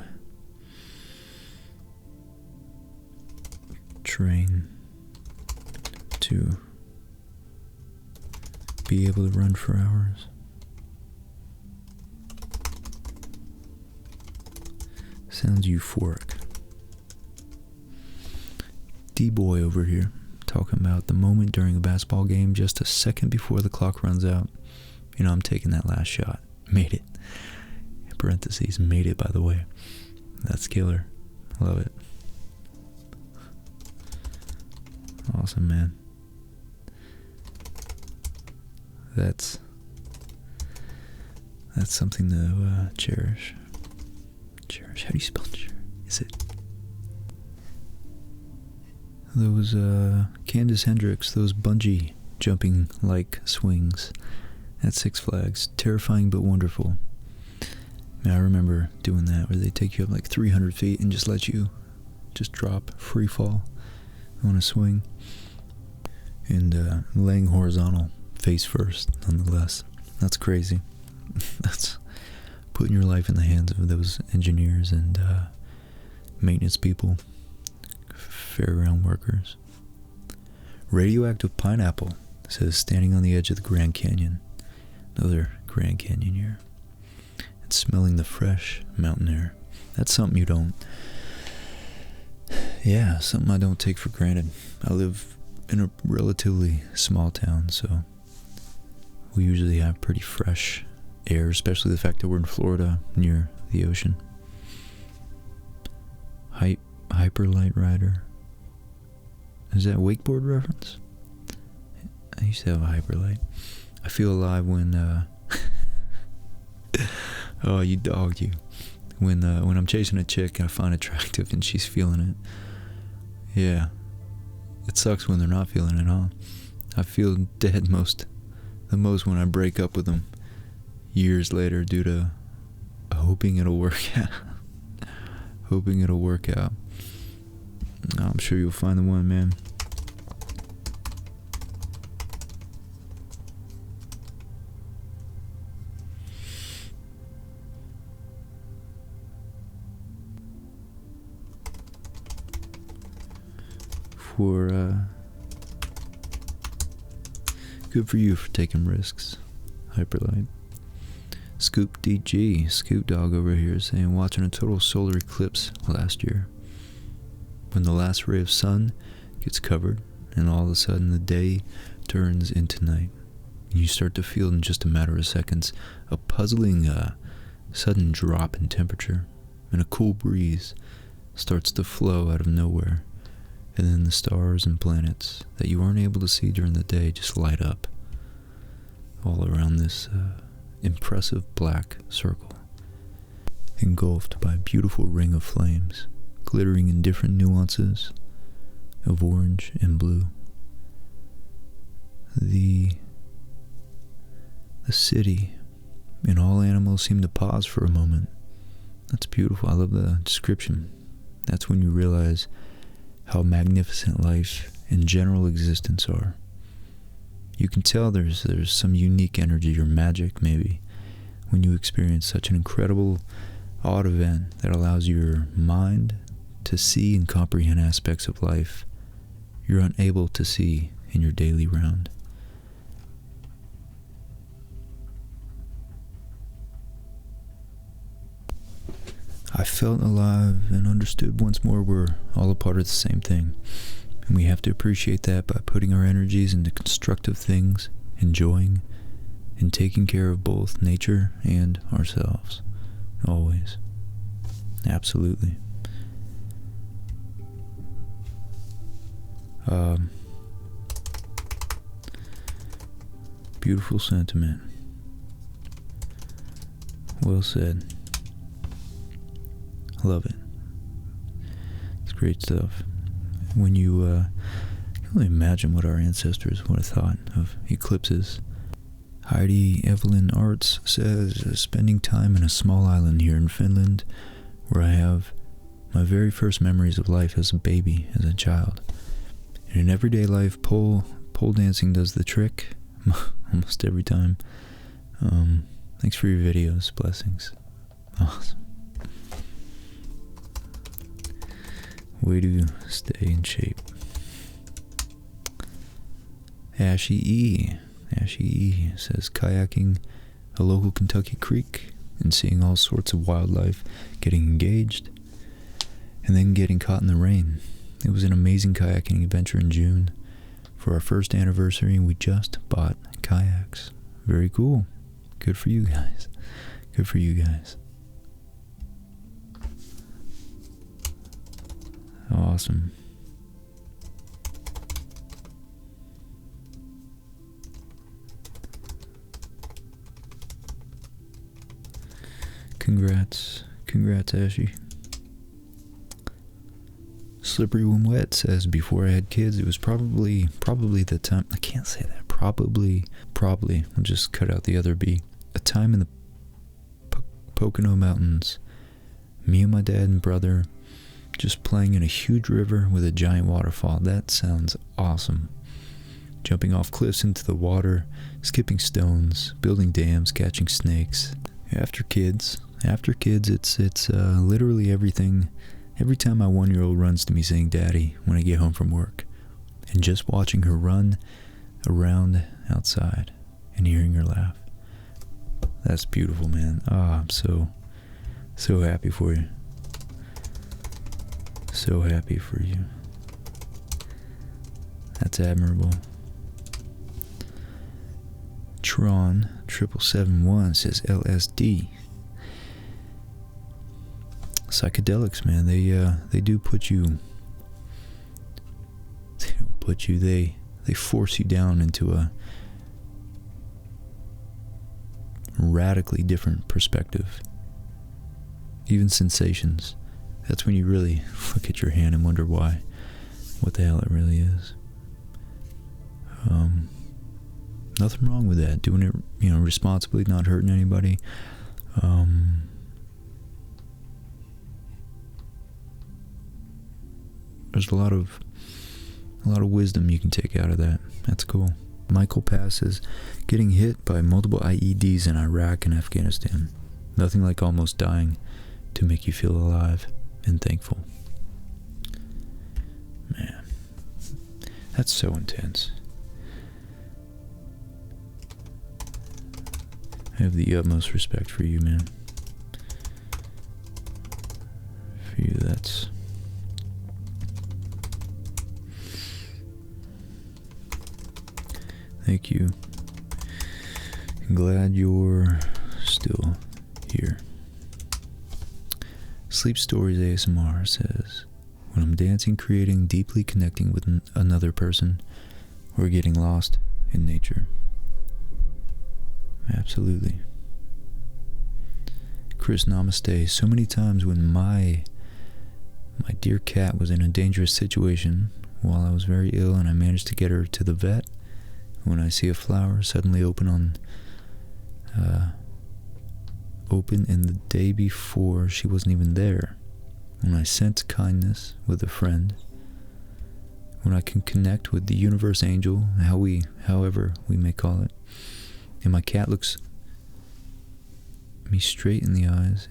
train to be able to run for hours. Sounds euphoric. D-boy over here talking about the moment during a basketball game, just a second before the clock runs out. You know, I'm taking that last shot. Made it. In parentheses, made it, by the way. That's killer. Love it. Awesome, man. That's something to cherish. Cherish. How do you spell cherish? Is it those Candace Hendricks, those bungee jumping like swings at Six Flags? Terrifying but wonderful. I mean, I remember doing that, where they take you up like 300 feet and just let you just drop, free fall on a swing, and laying horizontal, face first, nonetheless. That's crazy. That's putting your life in the hands of those engineers and maintenance people, fairground workers. Radioactive pineapple says standing on the edge of the Grand Canyon. Another Grand Canyon here. And smelling the fresh mountain air. That's something you don't... Yeah, something I don't take for granted. I live in a relatively small town, so we usually have pretty fresh air, especially the fact that we're in Florida, near the ocean. Hyperlight rider. Is that a wakeboard reference? I used to have a hyperlight. I feel alive when, oh, you dog, you. When I'm chasing a chick I find attractive and she's feeling it. Yeah. It sucks when they're not feeling it, huh? I feel dead the most when I break up with them years later due to hoping it'll work out. Hoping it'll work out. I'm sure you'll find the one, man. Good for you for taking risks, Hyperlight. Scoop DG, Scoop Dog over here, saying watching a total solar eclipse last year. When the last ray of sun gets covered, and all of a sudden the day turns into night. You start to feel in just a matter of seconds a puzzling, sudden drop in temperature, and a cool breeze starts to flow out of nowhere. And then the stars and planets that you weren't able to see during the day just light up all around this impressive black circle, engulfed by a beautiful ring of flames, glittering in different nuances of orange and blue. The city and all animals seem to pause for a moment. That's beautiful. I love the description. That's when you realize how magnificent life and general existence are. You can tell there's some unique energy or magic, maybe, when you experience such an incredible, odd event that allows your mind to see and comprehend aspects of life you're unable to see in your daily round. I felt alive and understood once more we're all a part of the same thing. And we have to appreciate that by putting our energies into constructive things, enjoying, and taking care of both nature and ourselves. Always. Absolutely. Beautiful sentiment. Well said. Love it. It's great stuff. When you can only imagine what our ancestors would have thought of eclipses. Heidi Evelyn Arts says, spending time in a small island here in Finland where I have my very first memories of life as a baby, as a child. And in everyday life, pole dancing does the trick almost every time. Thanks for your videos. Blessings. Awesome. Way to stay in shape. Ashy E says kayaking a local Kentucky creek and seeing all sorts of wildlife, getting engaged, and then getting caught in the rain. It was an amazing kayaking adventure in June for our first anniversary, and we just bought kayaks. Very cool. Good for you guys. Good for you guys. Awesome. Congrats, Ashy. Slippery When Wet says, before I had kids, it was probably the time, I can't say that, probably, I'll just cut out the other B, a time in the Pocono Mountains, me and my dad and brother just playing in a huge river with a giant waterfall. That sounds awesome. Jumping off cliffs into the water, skipping stones, building dams, catching snakes. After kids, it's literally everything. Every time my 1-year-old runs to me saying "Daddy" when I get home from work, and just watching her run around outside and hearing her laugh. That's beautiful, man. I'm so happy for you. So happy for you. That's admirable. Tron 7771 says LSD. Psychedelics, man. They do put you. They don't put you. They force you down into a radically different perspective. Even sensations. That's when you really look at your hand and wonder why. What the hell it really is. Nothing wrong with that. Doing it, responsibly, not hurting anybody. There's a lot of wisdom you can take out of that. That's cool. Michael passes, getting hit by multiple IEDs in Iraq and Afghanistan. Nothing like almost dying to make you feel alive and thankful. Man, that's so intense. I have the utmost respect for you, man. For you, that's... Thank you. I'm glad you're still here. Sleep Stories ASMR says, when I'm dancing, creating, deeply connecting with another person, or getting lost in nature. Absolutely. Chris, namaste. So many times when my dear cat was in a dangerous situation while I was very ill and I managed to get her to the vet, when I see a flower suddenly open and the day before she wasn't even there, when I sense kindness with a friend, when I can connect with the universe angel, however we may call it, and my cat looks me straight in the eyes,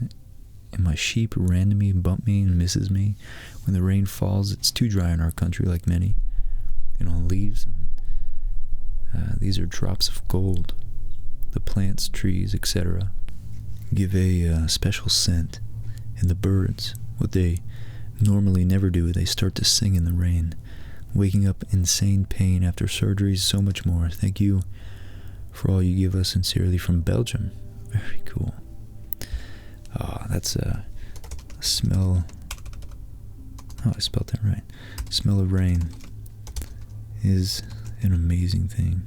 and my sheep ran to me and bumped me and misses me. When the rain falls, it's too dry in our country, like many, on leaves. These are drops of gold. The plants, trees, etc. give a special scent, and the birds, what they normally never do, they start to sing in the rain, waking up insane pain after surgeries, so much more. Thank you for all you give us, sincerely, from Belgium. Very cool. That's a smell. Oh, I spelled that right. Smell of rain is an amazing thing.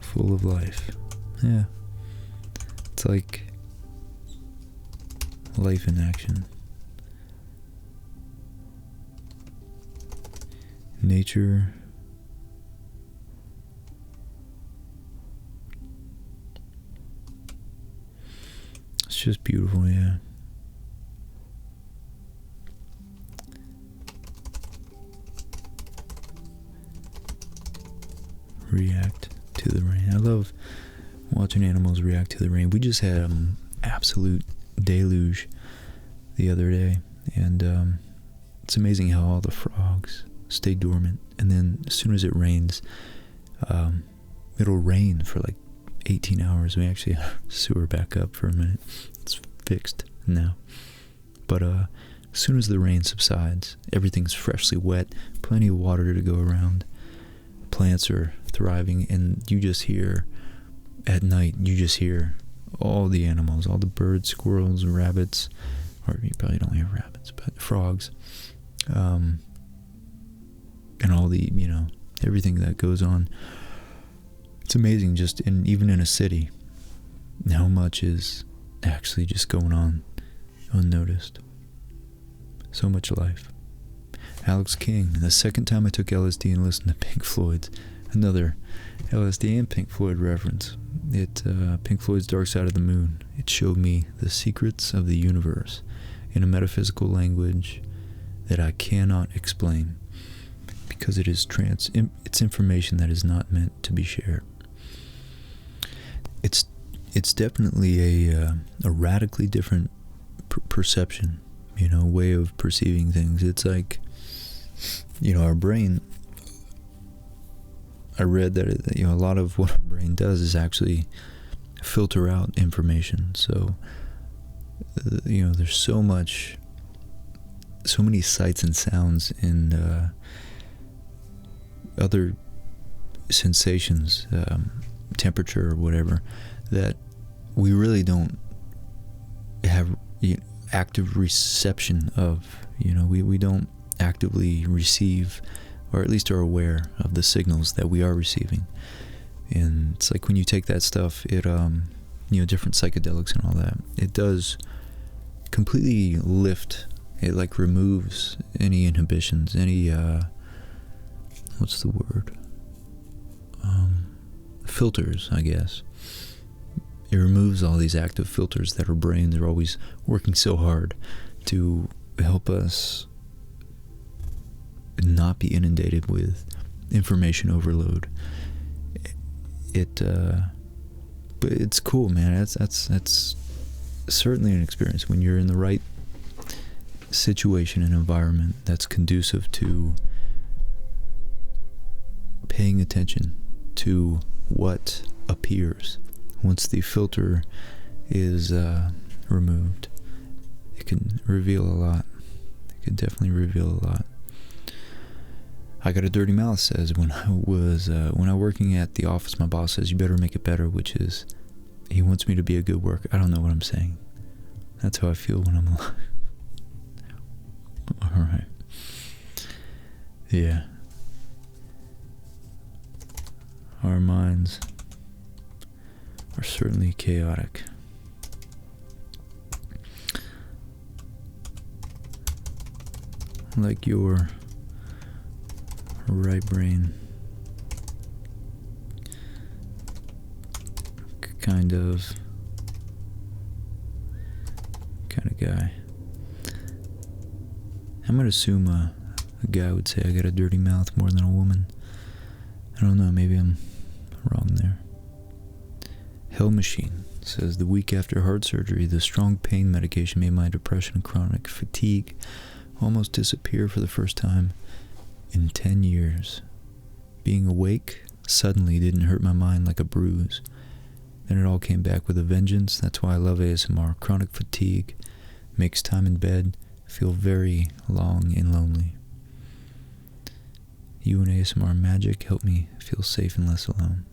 Full of life. Yeah. It's like life in action. Nature. It's just beautiful, yeah. React to the rain. I love watching animals react to the rain. We just had an absolute deluge the other day, and it's amazing how all the frogs stay dormant, and then as soon as it rains, it'll rain for like 18 hours. We actually had our sewer back up for a minute. It's fixed now. But as soon as the rain subsides, everything's freshly wet, plenty of water to go around. Plants are thriving, and you just hear, at night, you just hear all the animals, all the birds, squirrels, rabbits, or you probably don't hear rabbits, but frogs, and all the, everything that goes on. It's amazing, just even in a city, how much is actually just going on unnoticed. So much life. Alex King, the second time I took LSD and listened to Pink Floyd's Another LSD and Pink Floyd reference. Pink Floyd's Dark Side of the Moon. It showed me the secrets of the universe in a metaphysical language that I cannot explain, because it's information that is not meant to be shared. It's definitely a radically different perception, way of perceiving things. It's like, our brain, I read that a lot of what our brain does is actually filter out information. So, there's so many sights and sounds and other sensations, temperature or whatever, that we really don't have active reception of. We don't actively receive, or at least are aware of the signals that we are receiving. And it's like when you take that stuff, it different psychedelics and all that, it does completely lift. It like removes any inhibitions, any what's the word? Filters, I guess. It removes all these active filters that our brains are always working so hard to help us not be inundated with information overload. But it's cool, man. That's certainly an experience when you're in the right situation and environment that's conducive to paying attention to what appears. Once the filter is removed, it can reveal a lot. It can definitely reveal a lot. I got a dirty mouth, says when I was working at the office, my boss says you better make it better, which is he wants me to be a good worker. I don't know what I'm saying. That's how I feel when I'm alive. All right. Yeah. Our minds are certainly chaotic. Like your right brain kind of guy. I might assume a guy would say I got a dirty mouth more than a woman. I don't know, maybe I'm wrong there. Hell Machine says, the week after heart surgery, the strong pain medication made my depression and chronic fatigue almost disappear for the first time in 10 years. Being awake suddenly didn't hurt my mind like a bruise. Then it all came back with a vengeance. That's why I love ASMR. Chronic fatigue makes time in bed feel very long and lonely. You and ASMR magic help me feel safe and less alone.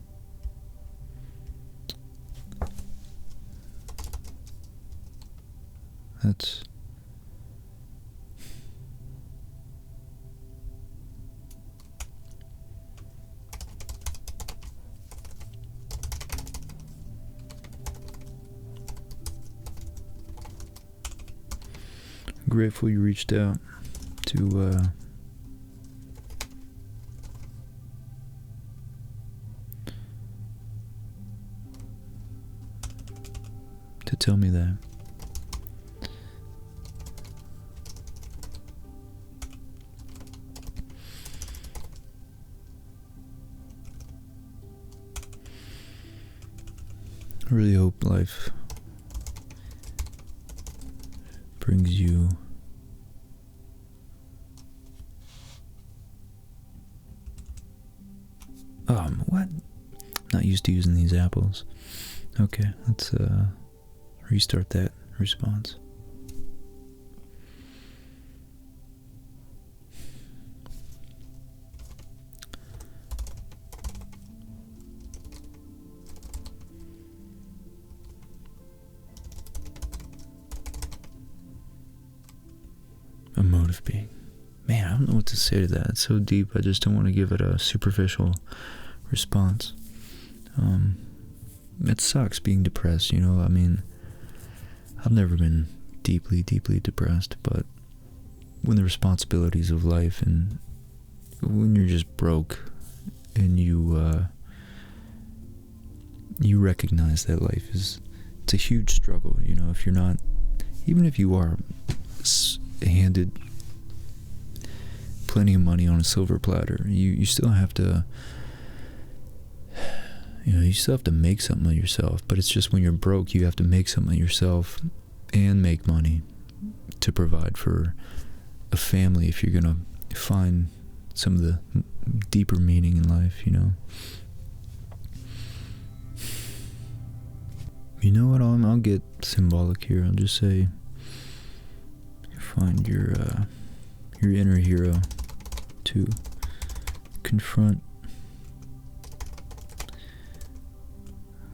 That's grateful you reached out to tell me that. I really hope life brings you what? Not used to using these apples. Okay, let's restart that response. A mode of being. Man, I don't know what to say to that. It's so deep. I just don't want to give it a superficial response. It sucks being depressed, I mean, I've never been deeply, deeply depressed, but when the responsibilities of life and when you're just broke and you recognize that life it's a huge struggle. You know, if you're not, even if you are handed plenty of money on a silver platter, you still have to, you still have to make something of yourself. But it's just when you're broke, you have to make something of yourself and make money to provide for a family if you're gonna find some of the deeper meaning in life, you know. You know what, I'll get symbolic here. I'll just say, find your inner hero to confront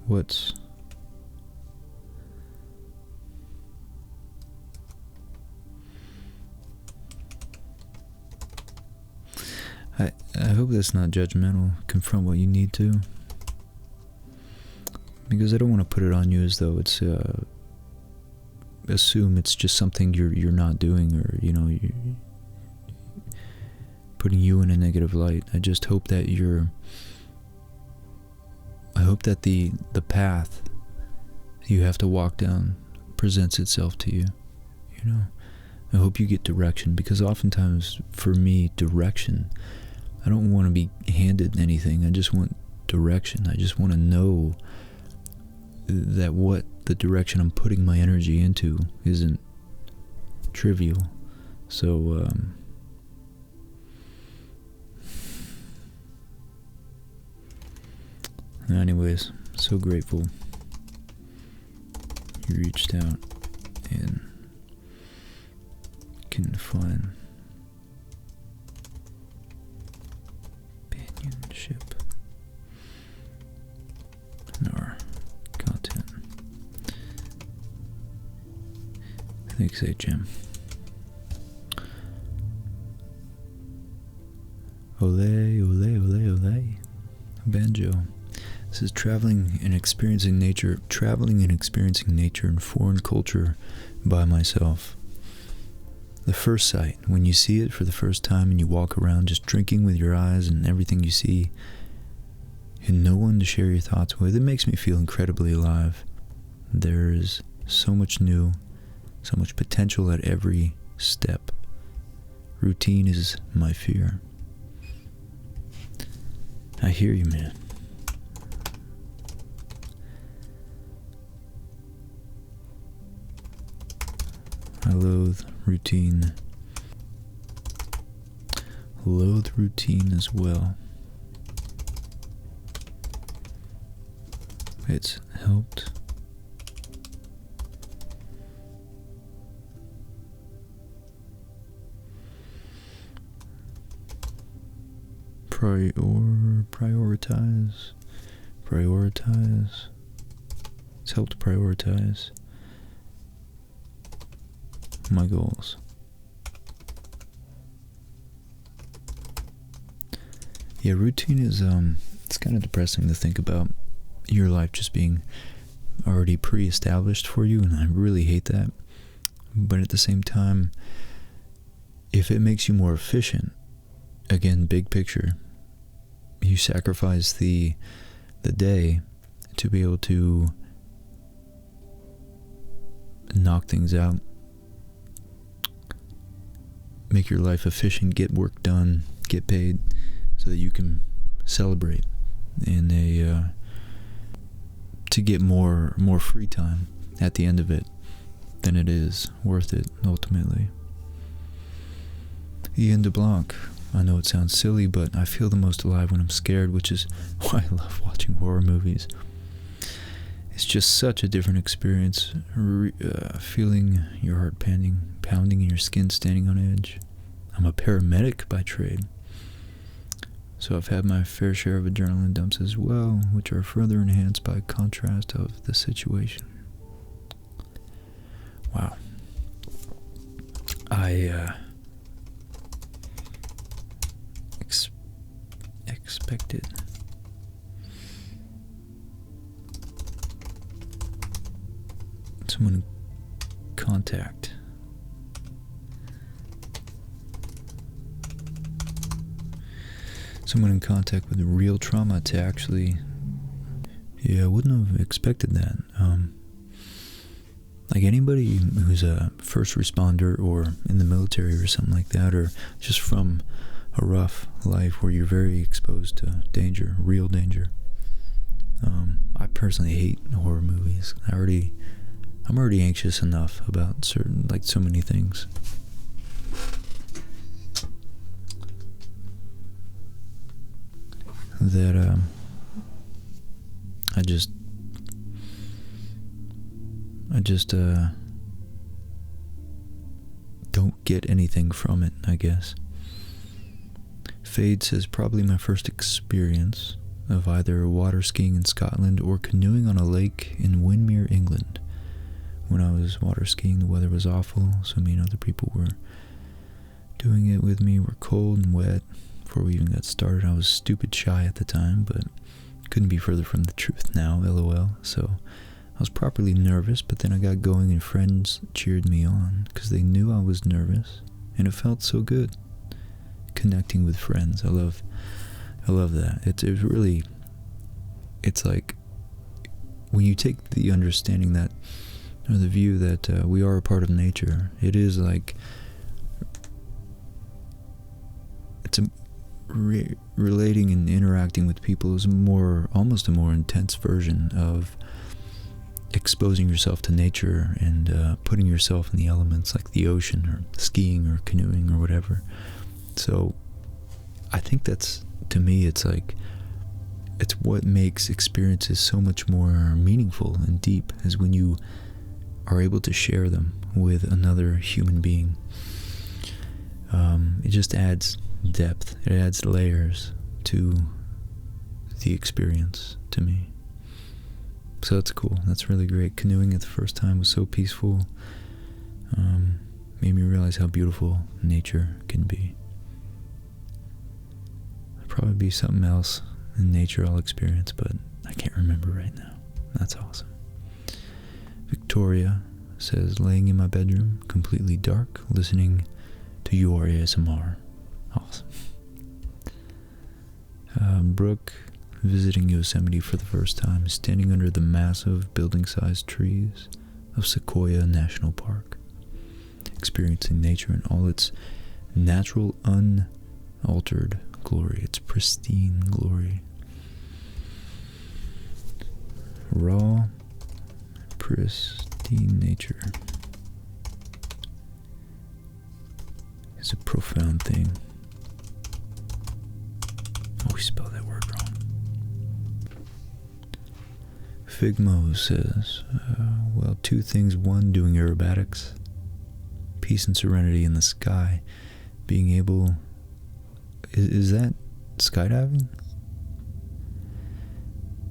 what's I hope that's not judgmental. Confront what you need to, because I don't want to put it on you as though it's assume it's just something you're not doing, or you putting you in a negative light. I just hope that the path you have to walk down presents itself to you. You know, I hope you get direction, because oftentimes for me, direction, I don't want to be handed anything. I just want direction. I just want to know that what the direction I'm putting my energy into isn't trivial. So, anyways, so grateful you reached out and can find companionship in our content. Thanks, Jim. Ole, ole, ole, ole. Banjo. This is traveling and experiencing nature in foreign culture by myself. The first sight, when you see it for the first time and you walk around just drinking with your eyes and everything you see, and no one to share your thoughts with, it makes me feel incredibly alive. There is so much new, so much potential at every step. Routine is my fear. I hear you, man. I loathe routine. Loathe routine as well. It's helped prioritize. It's helped prioritize my goals. Yeah, routine is it's kind of depressing to think about your life just being already pre-established for you, and I really hate that. But at the same time, if it makes you more efficient, again, big picture, you sacrifice the day to be able to knock things out, make your life efficient, get work done, get paid, so that you can celebrate in to get more free time at the end of it, then it is worth it ultimately. Ian DeBlanc. I know it sounds silly, but I feel the most alive when I'm scared, which is why I love watching horror movies. It's just such a different experience, feeling your heart pounding in your skin, standing on edge. I'm a paramedic by trade, so I've had my fair share of adrenaline dumps as well, which are further enhanced by contrast of the situation. Wow. I expected someone contact someone in contact with real trauma to actually, yeah, I wouldn't have expected that. Like anybody who's a first responder or in the military or something like that, or just from a rough life where you're very exposed to danger, real danger. I personally hate horror movies. I'm already anxious enough about so many things. That I just don't get anything from it, I guess. Fade says probably my first experience of either water skiing in Scotland or canoeing on a lake in Windermere, England. When I was water skiing, the weather was awful, so me and other people were doing it with me. Were cold and wet before we even got started. I was stupid shy at the time, but couldn't be further from the truth now, lol. So I was properly nervous, but then I got going and friends cheered me on because they knew I was nervous, and it felt so good. Connecting with friends. I love that. It's really, it's like when you take the understanding that, or the view that we are a part of nature, it is like, it's relating and interacting with people is almost a more intense version of exposing yourself to nature and putting yourself in the elements like the ocean or skiing or canoeing or whatever. So I think that's, to me, it's like, it's what makes experiences so much more meaningful and deep, is when you are able to share them with another human being. It just adds depth, it adds layers to the experience to me. So that's cool, that's really great. Canoeing at the first time was so peaceful, made me realize how beautiful nature can be. Probably be something else in nature I'll experience, but I can't remember right now. That's awesome. Victoria says, laying in my bedroom, completely dark, listening to your ASMR. Awesome. Brooke, visiting Yosemite for the first time, standing under the massive building-sized trees of Sequoia National Park, experiencing nature in all its natural, unaltered glory, its pristine glory. Raw, pristine nature is a profound thing. Oh, we spelled that word wrong. Figmo says, well, two things. One, doing aerobatics, peace and serenity in the sky, being able... Is that skydiving?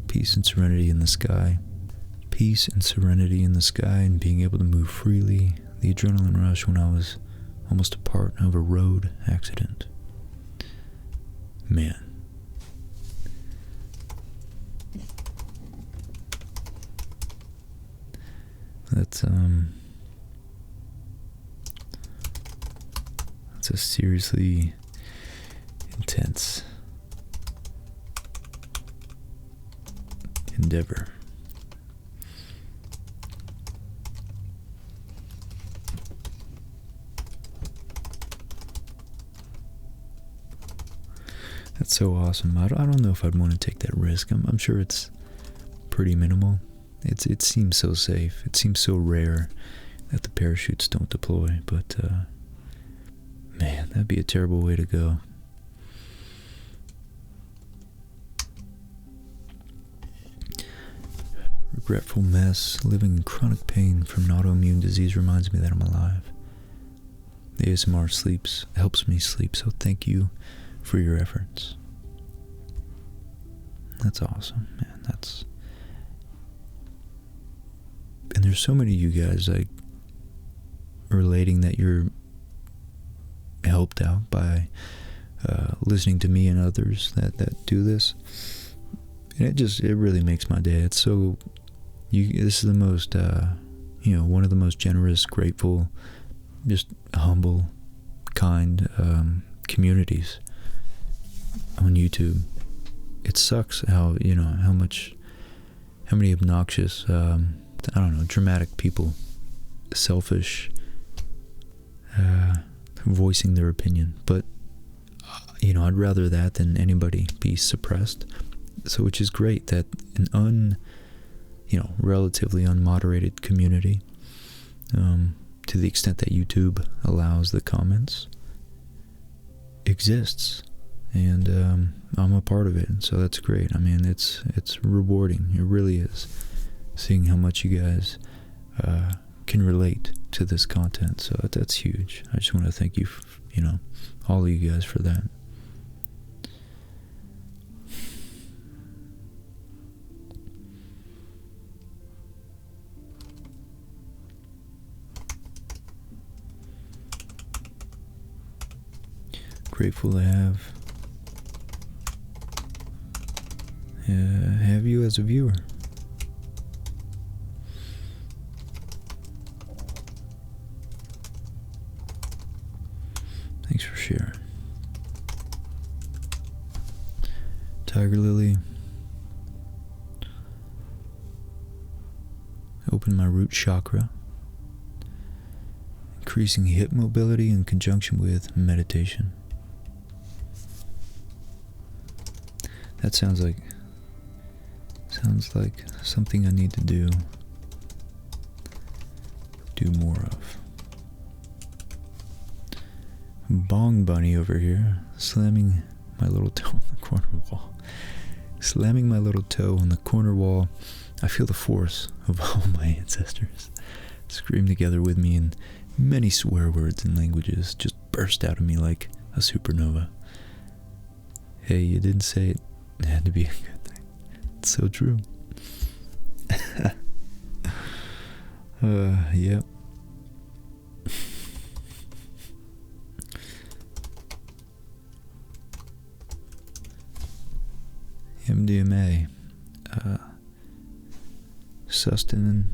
Peace and serenity in the sky. Peace and serenity in the sky and being able to move freely. The adrenaline rush when I was almost a part of a road accident. Man. That's a seriously intense endeavor. That's so awesome. I don't know if I'd want to take that risk. I'm sure it's pretty minimal. It seems so safe. It seems so rare that the parachutes don't deploy, but man, that'd be a terrible way to go. Regretful mess, living in chronic pain from an autoimmune disease reminds me that I'm alive. The ASMR helps me sleep, so thank you for your efforts. That's awesome, man. And there's so many of you guys like relating that you're helped out by listening to me and others that do this, and it really makes my day. It's so this is the most one of the most generous, grateful, just humble, kind communities on YouTube. It sucks how, you know, how many obnoxious, I don't know, dramatic people, selfish, voicing their opinion. But, you know, I'd rather that than anybody be suppressed. So, which is great that an relatively unmoderated community, to the extent that YouTube allows the comments, exists. And I'm a part of it, and so that's great. I mean, it's rewarding. It really is, seeing how much you guys can relate to this content. So that's huge. I just want to thank you, all of you guys for that. Grateful to have you as a viewer. Thanks for sharing. Tiger Lily. Open my root chakra. Increasing hip mobility in conjunction with meditation. That sounds like something I need to do more of. Bong Bunny over here, slamming my little toe on the corner wall. Slamming my little toe on the corner wall. I feel the force of all my ancestors scream together with me, and many swear words and languages just burst out of me like a supernova. Hey, you didn't say it. It had to be a good thing. It's so true. Yep. MDMA. Sustanon.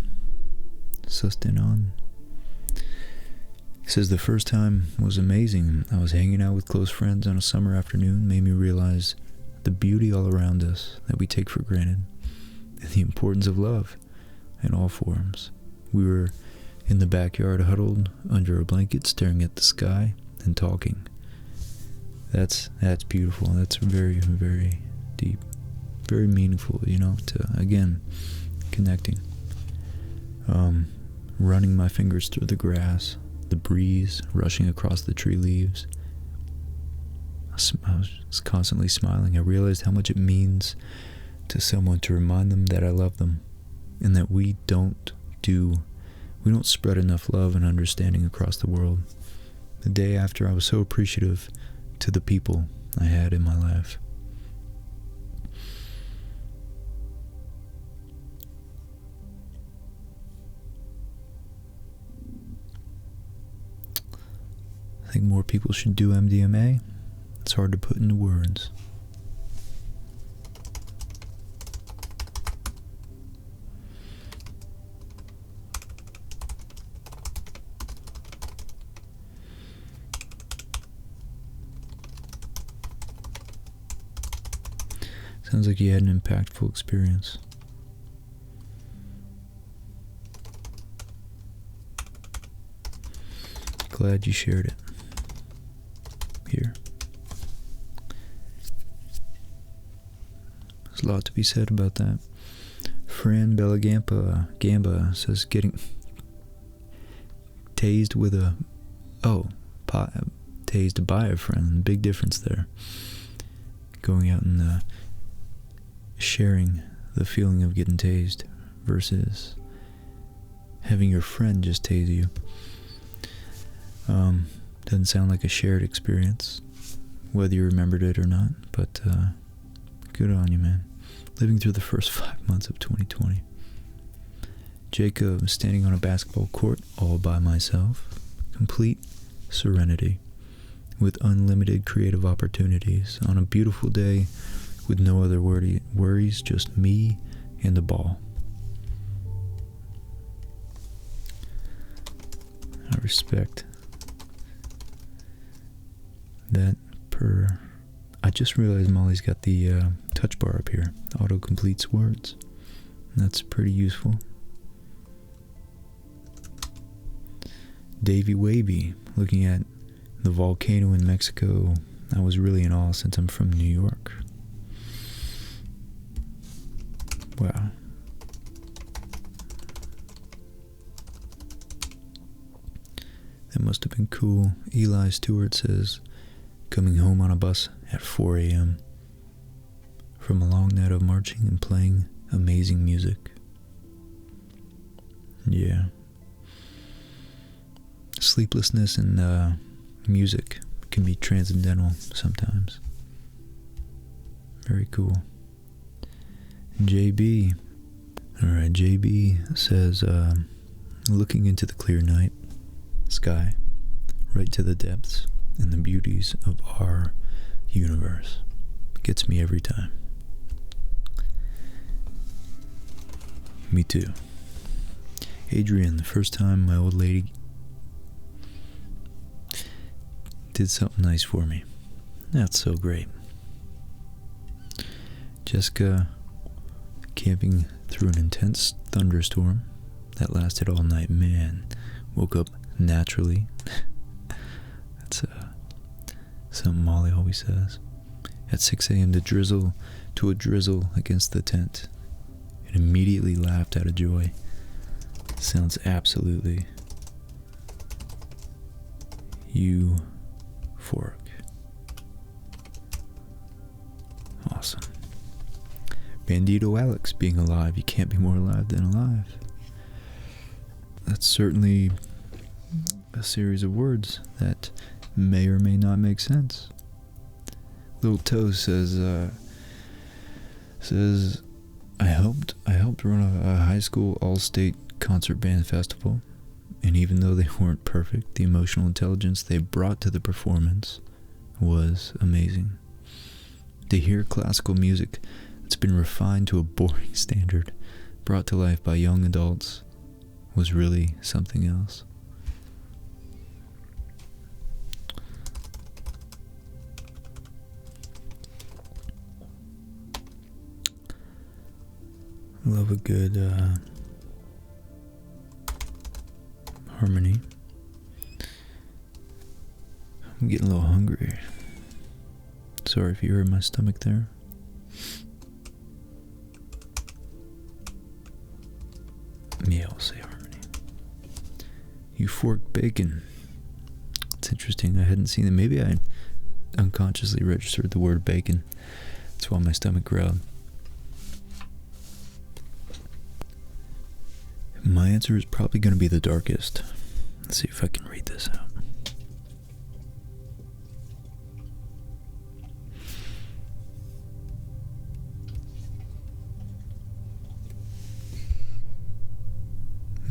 He says the first time was amazing. I was hanging out with close friends on a summer afternoon, made me realize the beauty all around us that we take for granted, and the importance of love in all forms. We were in the backyard, huddled under a blanket, staring at the sky and talking. That's beautiful. That's very, very deep, very meaningful, to, again, connecting. Running my fingers through the grass, the breeze rushing across the tree leaves. I was constantly smiling. I realized how much it means to someone to remind them that I love them, and that we don't spread enough love and understanding across the world. The day after, I was so appreciative to the people I had in my life. I think more people should do MDMA. It's hard to put into words. Sounds like you had an impactful experience. Glad you shared it here. There's a lot to be said about that. Fran Bella Gamba says getting tased with tased by a friend. Big difference there. Going out and sharing the feeling of getting tased versus having your friend just tase you. Doesn't sound like a shared experience, whether you remembered it or not, but good on you, man. Living through the first 5 months of 2020. Jacob standing on a basketball court all by myself. Complete serenity with unlimited creative opportunities on a beautiful day with no other worries, just me and the ball. I respect that. just realized Molly's got the touch bar up here. Auto completes words. That's pretty useful. Davy Wavy, looking at the volcano in Mexico. I was really in awe since I'm from New York. Wow. That must have been cool. Eli Stewart says, coming home on a bus at 4 a.m. from a long night of marching and playing amazing music. Yeah. Sleeplessness and music can be transcendental sometimes. Very cool. JB. Alright, JB says, looking into the clear night sky, right to the depths and the beauties of our universe. Gets me every time. Me too. Adrian, the first time my old lady did something nice for me. That's so great. Jessica, camping through an intense thunderstorm that lasted all night. Man, woke up naturally. That's something Molly always says. At 6 a.m. to a drizzle against the tent, and immediately laughed out of joy. Sounds absolutely euphoric. Awesome. Bandito Alex, being alive. You can't be more alive than alive. That's certainly a series of words that may or may not make sense. Little Toe says I helped run a high school all-state concert band festival, and even though they weren't perfect, the emotional intelligence they brought to the performance was amazing. To hear classical music that's been refined to a boring standard, brought to life by young adults, was really something else. Love a good harmony. I'm getting a little hungry. Sorry if you heard my stomach there. Yeah, I'll say harmony. Euphoric bacon. It's interesting. I hadn't seen it. Maybe I unconsciously registered the word bacon. That's why my stomach growled. My answer is probably going to be the darkest. Let's see if I can read this out.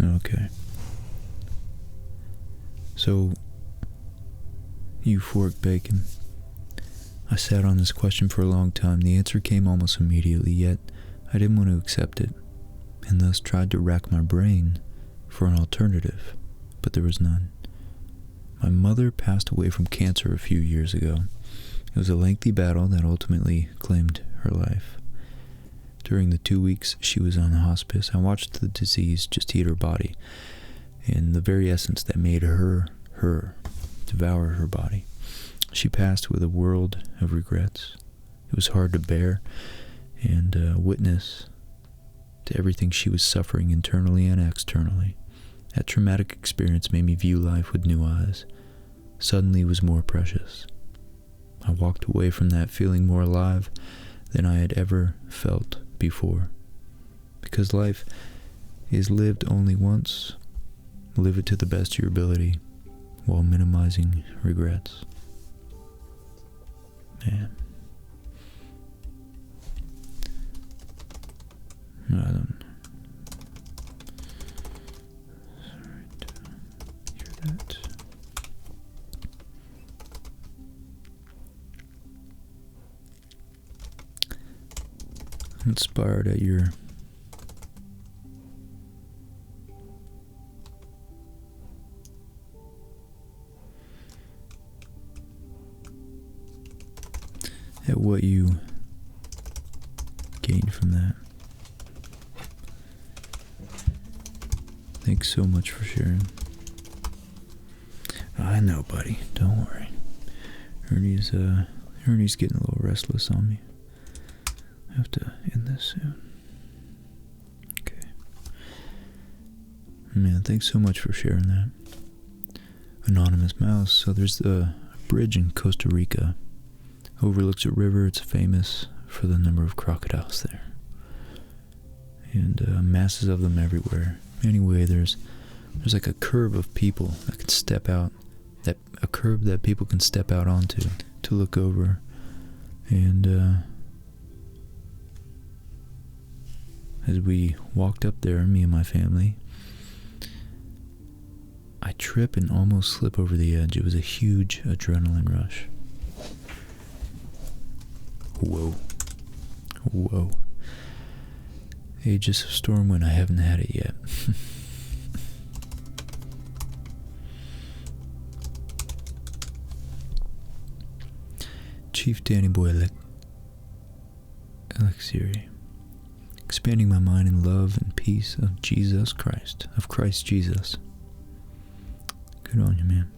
Okay. So, euphoric bacon. I sat on this question for a long time. The answer came almost immediately, yet I didn't want to accept it, and thus tried to rack my brain for an alternative, but there was none. My mother passed away from cancer a few years ago. It was a lengthy battle that ultimately claimed her life. During the 2 weeks she was on hospice, I watched the disease just eat her body, and the very essence that made her, devour her body. She passed with a world of regrets. It was hard to bear and witness to everything she was suffering internally and externally. That traumatic experience made me view life with new eyes. Suddenly it was more precious. I walked away from that feeling more alive than I had ever felt before. Because life is lived only once. Live it to the best of your ability while minimizing regrets. Man. I don't sorry to hear that. I'm inspired at your at what you gained from that. Thanks so much for sharing. I know, buddy. Don't worry. Ernie's getting a little restless on me. I have to end this soon. Okay. Man, thanks so much for sharing that. Anonymous Mouse. So there's the bridge in Costa Rica. Overlooks a river. It's famous for the number of crocodiles there. And masses of them everywhere. Anyway, there's like a curb of people that can step out, a curb that people can step out onto to look over. And as we walked up there, me and my family, I trip and almost slip over the edge. It was a huge adrenaline rush. Whoa. Whoa. Aegis of Stormwind, I haven't had it yet. Chief Danny Boy Elixir. Expanding my mind in love and peace of Jesus Christ, of Christ Jesus. Good on you, man.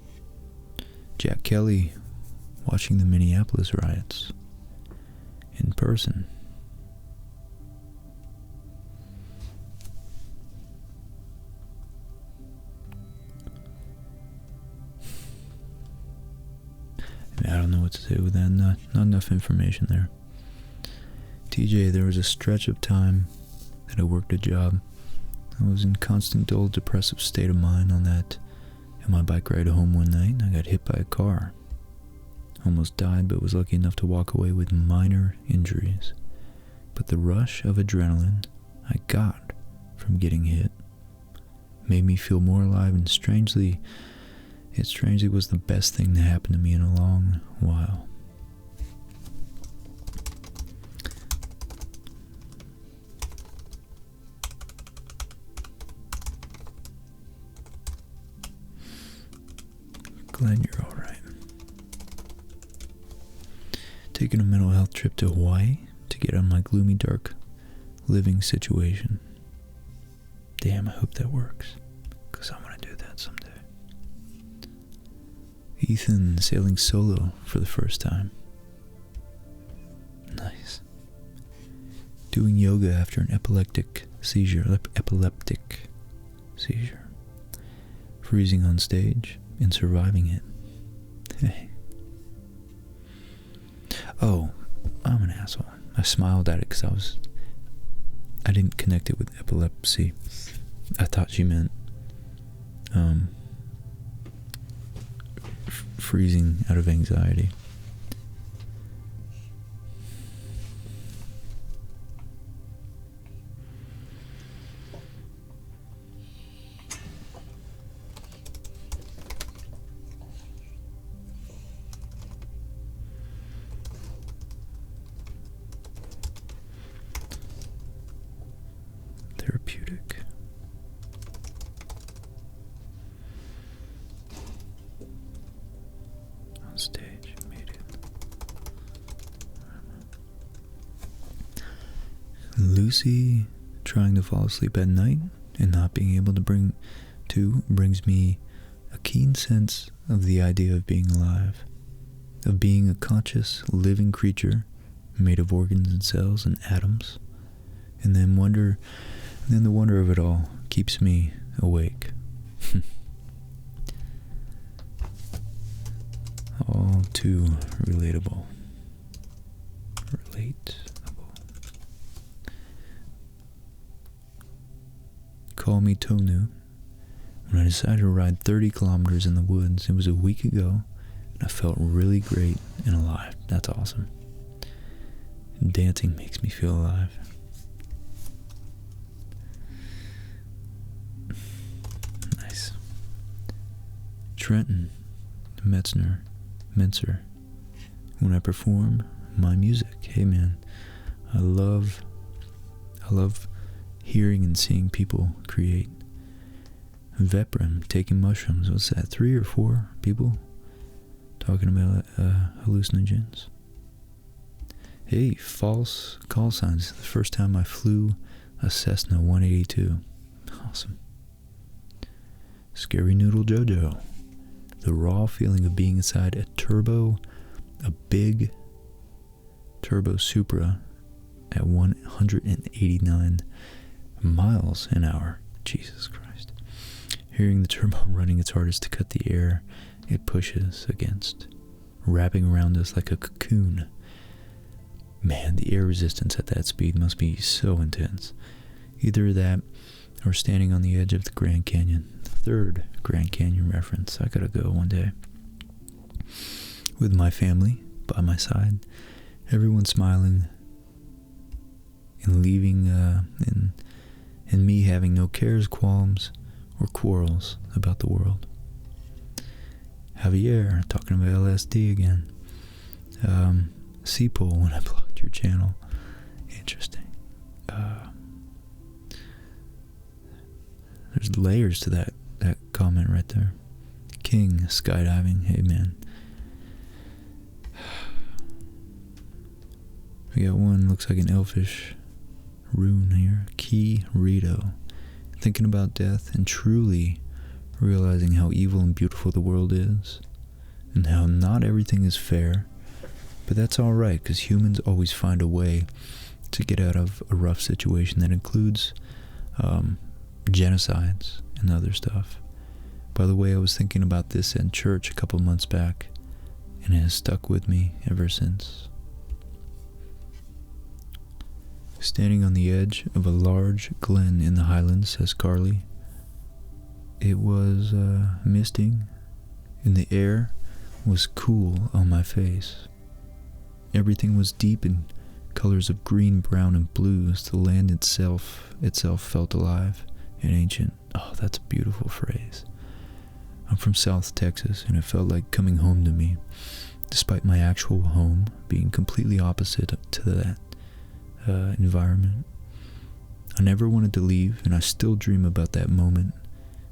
Jack Kelly, watching the Minneapolis riots in person. I don't know what to say with that. Not enough information there. TJ, there was a stretch of time that I worked a job. I was in constant dull, depressive state of mind on that. On my bike ride home one night, I got hit by a car. Almost died, but was lucky enough to walk away with minor injuries. But the rush of adrenaline I got from getting hit made me feel more alive, and strangely was the best thing to happen to me in a long while. Glad you're all right. Taking a mental health trip to Hawaii to get out of my gloomy, dark living situation. Damn, I hope that works, because I'm going to do that someday. Ethan sailing solo for the first time. Nice. Doing yoga after an epileptic seizure. Freezing on stage and surviving it. Hey. Oh, I'm an asshole. I smiled at it because I didn't connect it with epilepsy. I thought she meant freezing out of anxiety. Therapeutic. On stage, made it. Lucy trying to fall asleep at night and not being able to brings me a keen sense of the idea of being alive, of being a conscious, living creature made of organs and cells and atoms, and then the wonder of it all keeps me awake. All too relatable. Call me Tonu. When I decided to ride 30 kilometers in the woods, it was a week ago, and I felt really great and alive. That's awesome. Dancing makes me feel alive. Nice. Trenton Menser. When I perform my music, hey man, I love hearing and seeing people create. Veprim taking mushrooms. What's that? 3 or 4 people talking about hallucinogens. Hey, false call signs. The first time I flew a Cessna 182. Awesome. Scary Noodle Jojo. The raw feeling of being inside a big turbo Supra at 189 miles an hour. Jesus Christ. Hearing the turbo running its hardest to cut the air it pushes against, wrapping around us like a cocoon. Man, the air resistance at that speed must be so intense. Either that or standing on the edge of the Grand Canyon. Third Grand Canyon reference. I gotta go one day. With my family by my side, everyone smiling and leaving, and me having no cares, qualms, or quarrels about the world. Javier, talking about LSD again. Seapole, when I blocked your channel. Interesting. There's layers to that comment right there. King, skydiving. Hey, man. We got one, looks like an elfish rune here. Key Rito. Thinking about death and truly realizing how evil and beautiful the world is, and how not everything is fair, but that's alright, because humans always find a way to get out of a rough situation that includes genocides and other stuff. By the way, I was thinking about this in church a couple months back, and it has stuck with me ever since. Standing on the edge of a large glen in the highlands, says Carly. It was misting, and the air was cool on my face. Everything was deep in colors of green, brown, and blues. The land itself felt alive and ancient. Oh, that's a beautiful phrase. I'm from South Texas, and it felt like coming home to me, despite my actual home being completely opposite to that environment. I never wanted to leave, and I still dream about that moment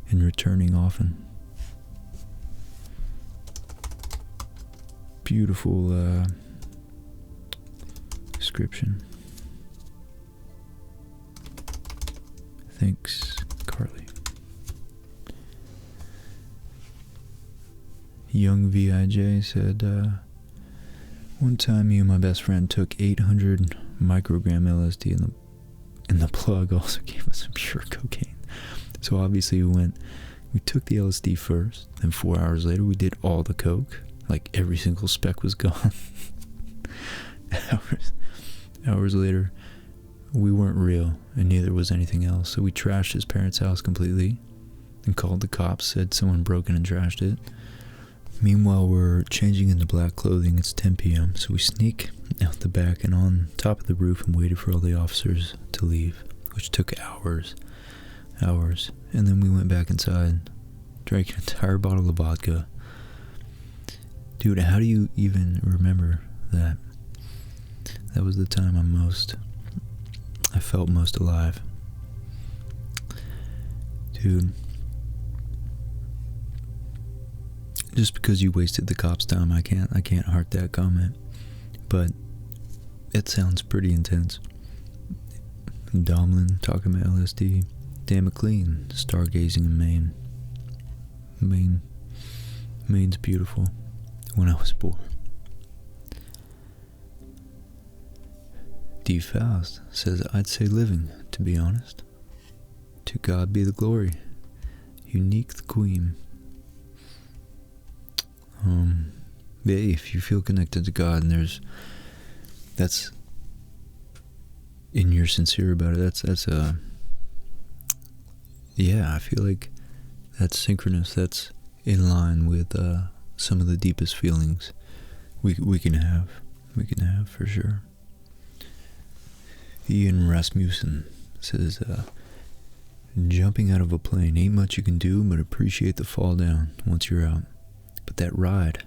and returning often. Beautiful description. Thanks, Carly. Young VIJ said, one time me and my best friend took 800 microgram LSD and the plug also gave us some pure cocaine. So obviously we took the LSD first, then 4 hours later we did all the coke, like every single speck was gone. Hours later, we weren't real, and neither was anything else, so we trashed his parents' house completely, and called the cops, said someone broke in and trashed it. Meanwhile, we're changing into black clothing. It's 10 p.m., so we sneak out the back and on top of the roof and waited for all the officers to leave, which took hours, and then we went back inside, drank an entire bottle of vodka. Dude, how do you even remember that? That was the time I felt most alive. Dude, just because you wasted the cops' time, I can't heart that comment, but it sounds pretty intense. Domlin talking about LSD. Dan McLean, stargazing in Maine. Maine's beautiful. When I was born. D. Faust says, I'd say living, to be honest. To God be the glory. Unique the queen. Yeah, if you feel connected to God and that's, and you're sincere about it, that's yeah, I feel like that's synchronous, that's in line with, some of the deepest feelings we can have for sure. Ian Rasmussen says, jumping out of a plane ain't much you can do but appreciate the fall down once you're out. But that ride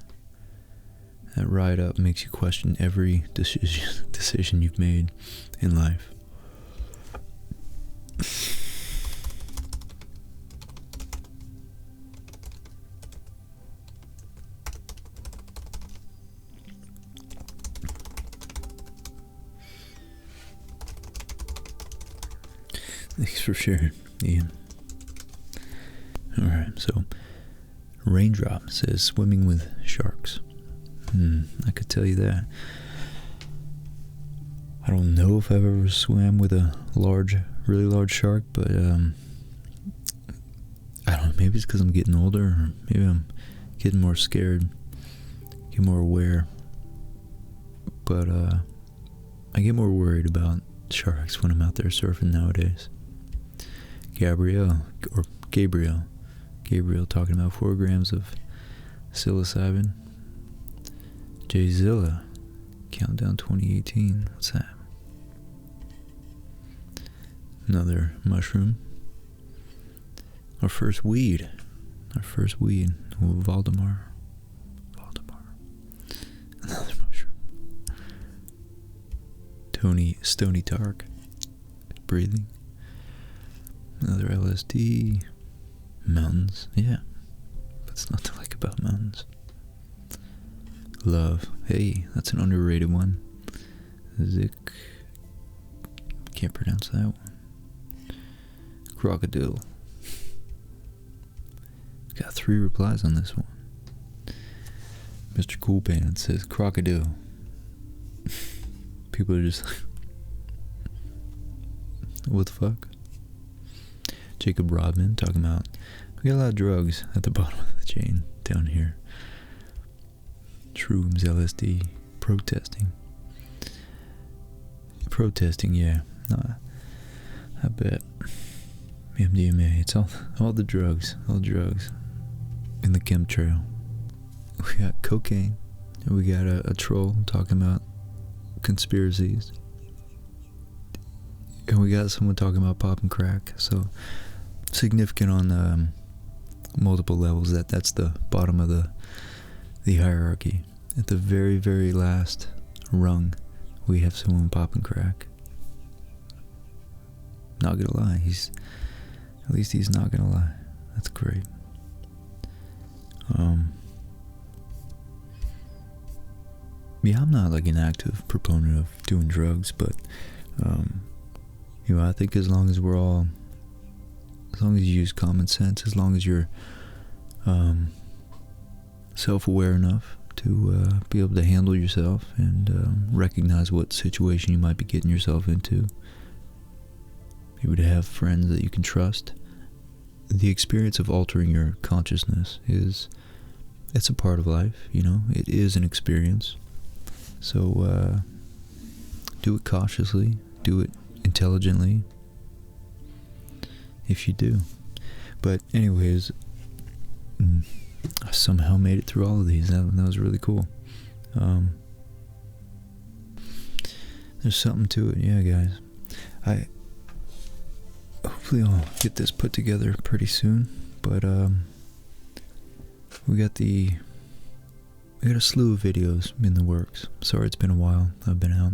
up makes you question every decision you've made in life. Thanks for sharing, Ian. Alright, so Raindrop says swimming with sharks. I could tell you that. I don't know if I've ever swam with a really large shark, but I don't know, maybe it's because I'm getting older, or maybe I'm getting more scared, get more aware. But I get more worried about sharks when I'm out there surfing nowadays. Gabriel talking about 4 grams of psilocybin. Jzilla, Countdown 2018, what's that? Another mushroom. Our first weed, Valdemar. Another mushroom. Stony Tark, breathing. Another LSD. Mountains, yeah. What's not to like about mountains? Love, hey, that's an underrated one. Zik, can't pronounce that one. Crocodile. Got 3 replies on this one. Mr. Cool Pants says crocodile. People are just like, what the fuck? Jacob Rodman talking about, we got a lot of drugs at the bottom of the chain down here. Shrooms, LSD, protesting, yeah. No, I bet. MDMA, it's all the drugs, in the chemtrail. We got cocaine, and we got a troll talking about conspiracies, and we got someone talking about popping crack. So significant on multiple levels. That's the bottom of the hierarchy. At the very, very last rung, we have someone popping crack. Not gonna lie, at least he's not gonna lie. That's great. Yeah, I'm not like an active proponent of doing drugs, but I think as long as you use common sense, as long as you're self-aware enough to be able to handle yourself and recognize what situation you might be getting yourself into, be able to have friends that you can trust. The experience of altering your consciousness it's a part of life, it is an experience. So do it cautiously, do it intelligently, if you do. But anyways, I somehow made it through all of these. That was really cool. There's something to it, yeah, guys. Hopefully I'll get this put together pretty soon. But we got a slew of videos in the works. Sorry it's been a while. I've been out.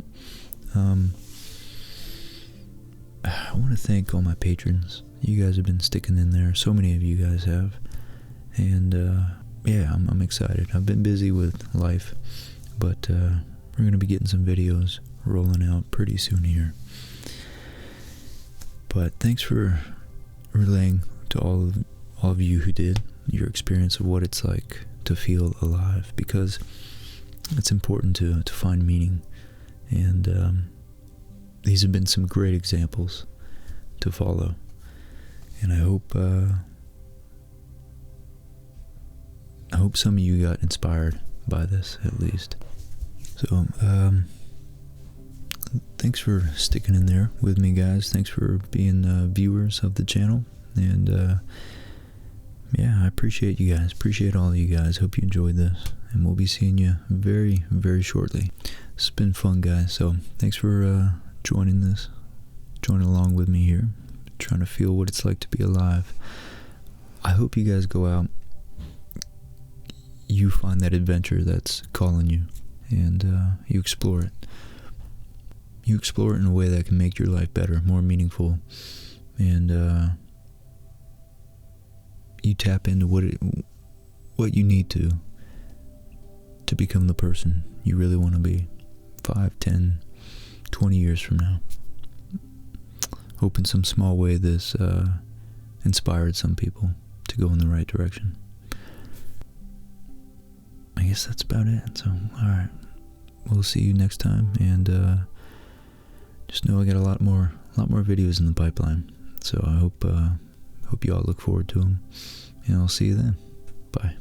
I want to thank all my patrons. You guys have been sticking in there. So many of you guys have. And yeah, I'm excited. I've been busy with life, but we're going to be getting some videos rolling out pretty soon here. But thanks for relaying to all of you who did your experience of what it's like to feel alive, because it's important to find meaning, and these have been some great examples to follow, and I hope some of you got inspired by this, at least. So thanks for sticking in there with me, guys. Thanks for being viewers of the channel, and yeah, I appreciate you guys. Appreciate all of you guys. Hope you enjoyed this, and we'll be seeing you very, very shortly. It's been fun, guys. So thanks for joining along with me here, trying to feel what it's like to be alive. I hope you guys go out, you find that adventure that's calling you, and you explore it. You explore it in a way that can make your life better, more meaningful, and you tap into what you need to become the person you really want to be 5, 10, 20 years from now. hope in some small way this inspired some people to go in the right direction. I guess that's about it. So, alright. We'll see you next time, and just know I got a lot more videos in the pipeline. So I hope you all look forward to them, and I'll see you then. Bye.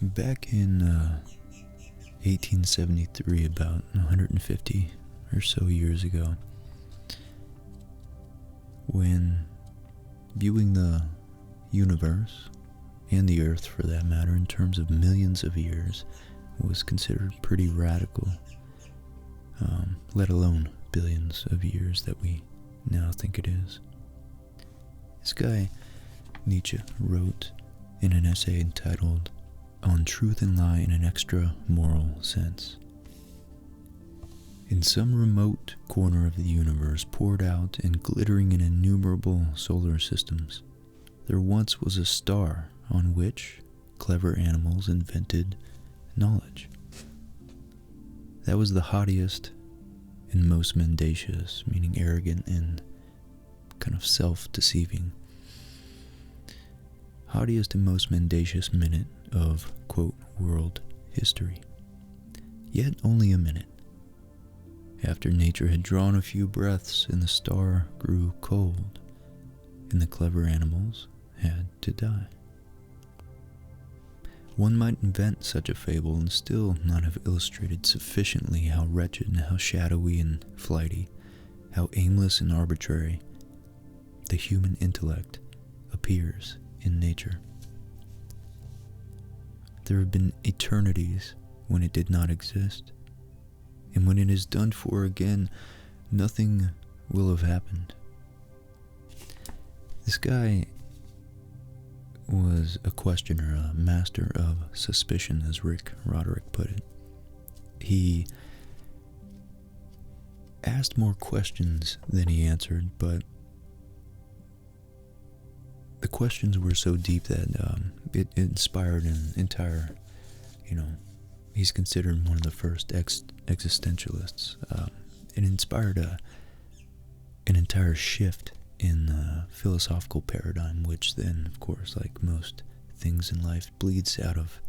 Back in 1873, about 150 or so years ago, when viewing the universe, and the Earth for that matter, in terms of millions of years, was considered pretty radical, let alone billions of years that we now think it is. This guy, Nietzsche, wrote in an essay entitled On Truth and Lie in an Extra-Moral Sense. In some remote corner of the universe, poured out and glittering in innumerable solar systems, there once was a star on which clever animals invented knowledge. That was the haughtiest and most mendacious, meaning arrogant and kind of self-deceiving, haughtiest and most mendacious minute of, quote, world history. Yet only a minute. After nature had drawn a few breaths and the star grew cold, and the clever animals had to die. One might invent such a fable and still not have illustrated sufficiently how wretched and how shadowy and flighty, how aimless and arbitrary the human intellect appears in nature. There have been eternities when it did not exist, and when it is done for again, nothing will have happened. This guy was a questioner, a master of suspicion, as Rick Roderick put it. He asked more questions than he answered, but the questions were so deep that it inspired an entire, he's considered one of the first existentialists. It inspired an entire shift in the philosophical paradigm, which then, of course, like most things in life, bleeds out of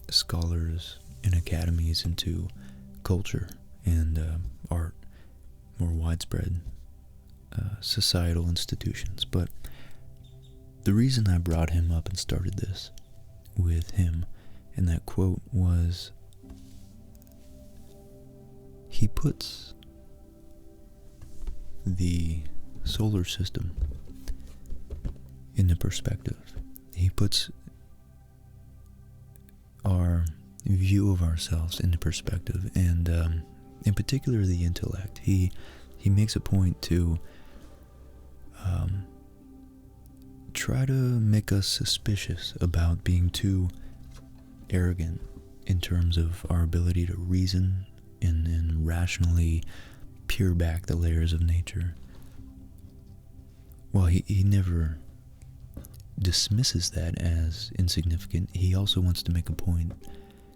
scholars and academies into culture and art, more widespread societal institutions. But the reason I brought him up and started this with him and that quote was he puts the solar system into perspective. He puts our view of ourselves into perspective, and in particular the intellect. He makes a point to try to make us suspicious about being too arrogant in terms of our ability to reason and rationally peer back the layers of nature. While he never dismisses that as insignificant, he also wants to make a point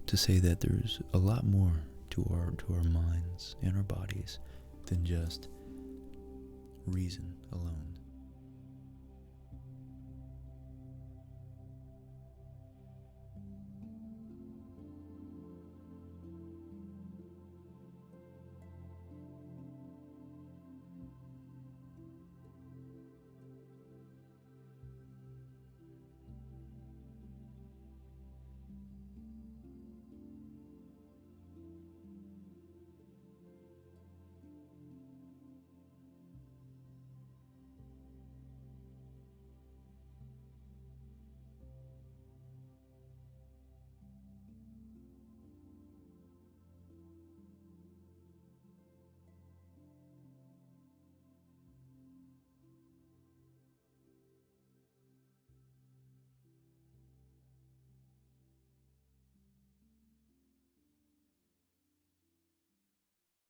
to say that there's a lot more to our minds and our bodies than just reason alone.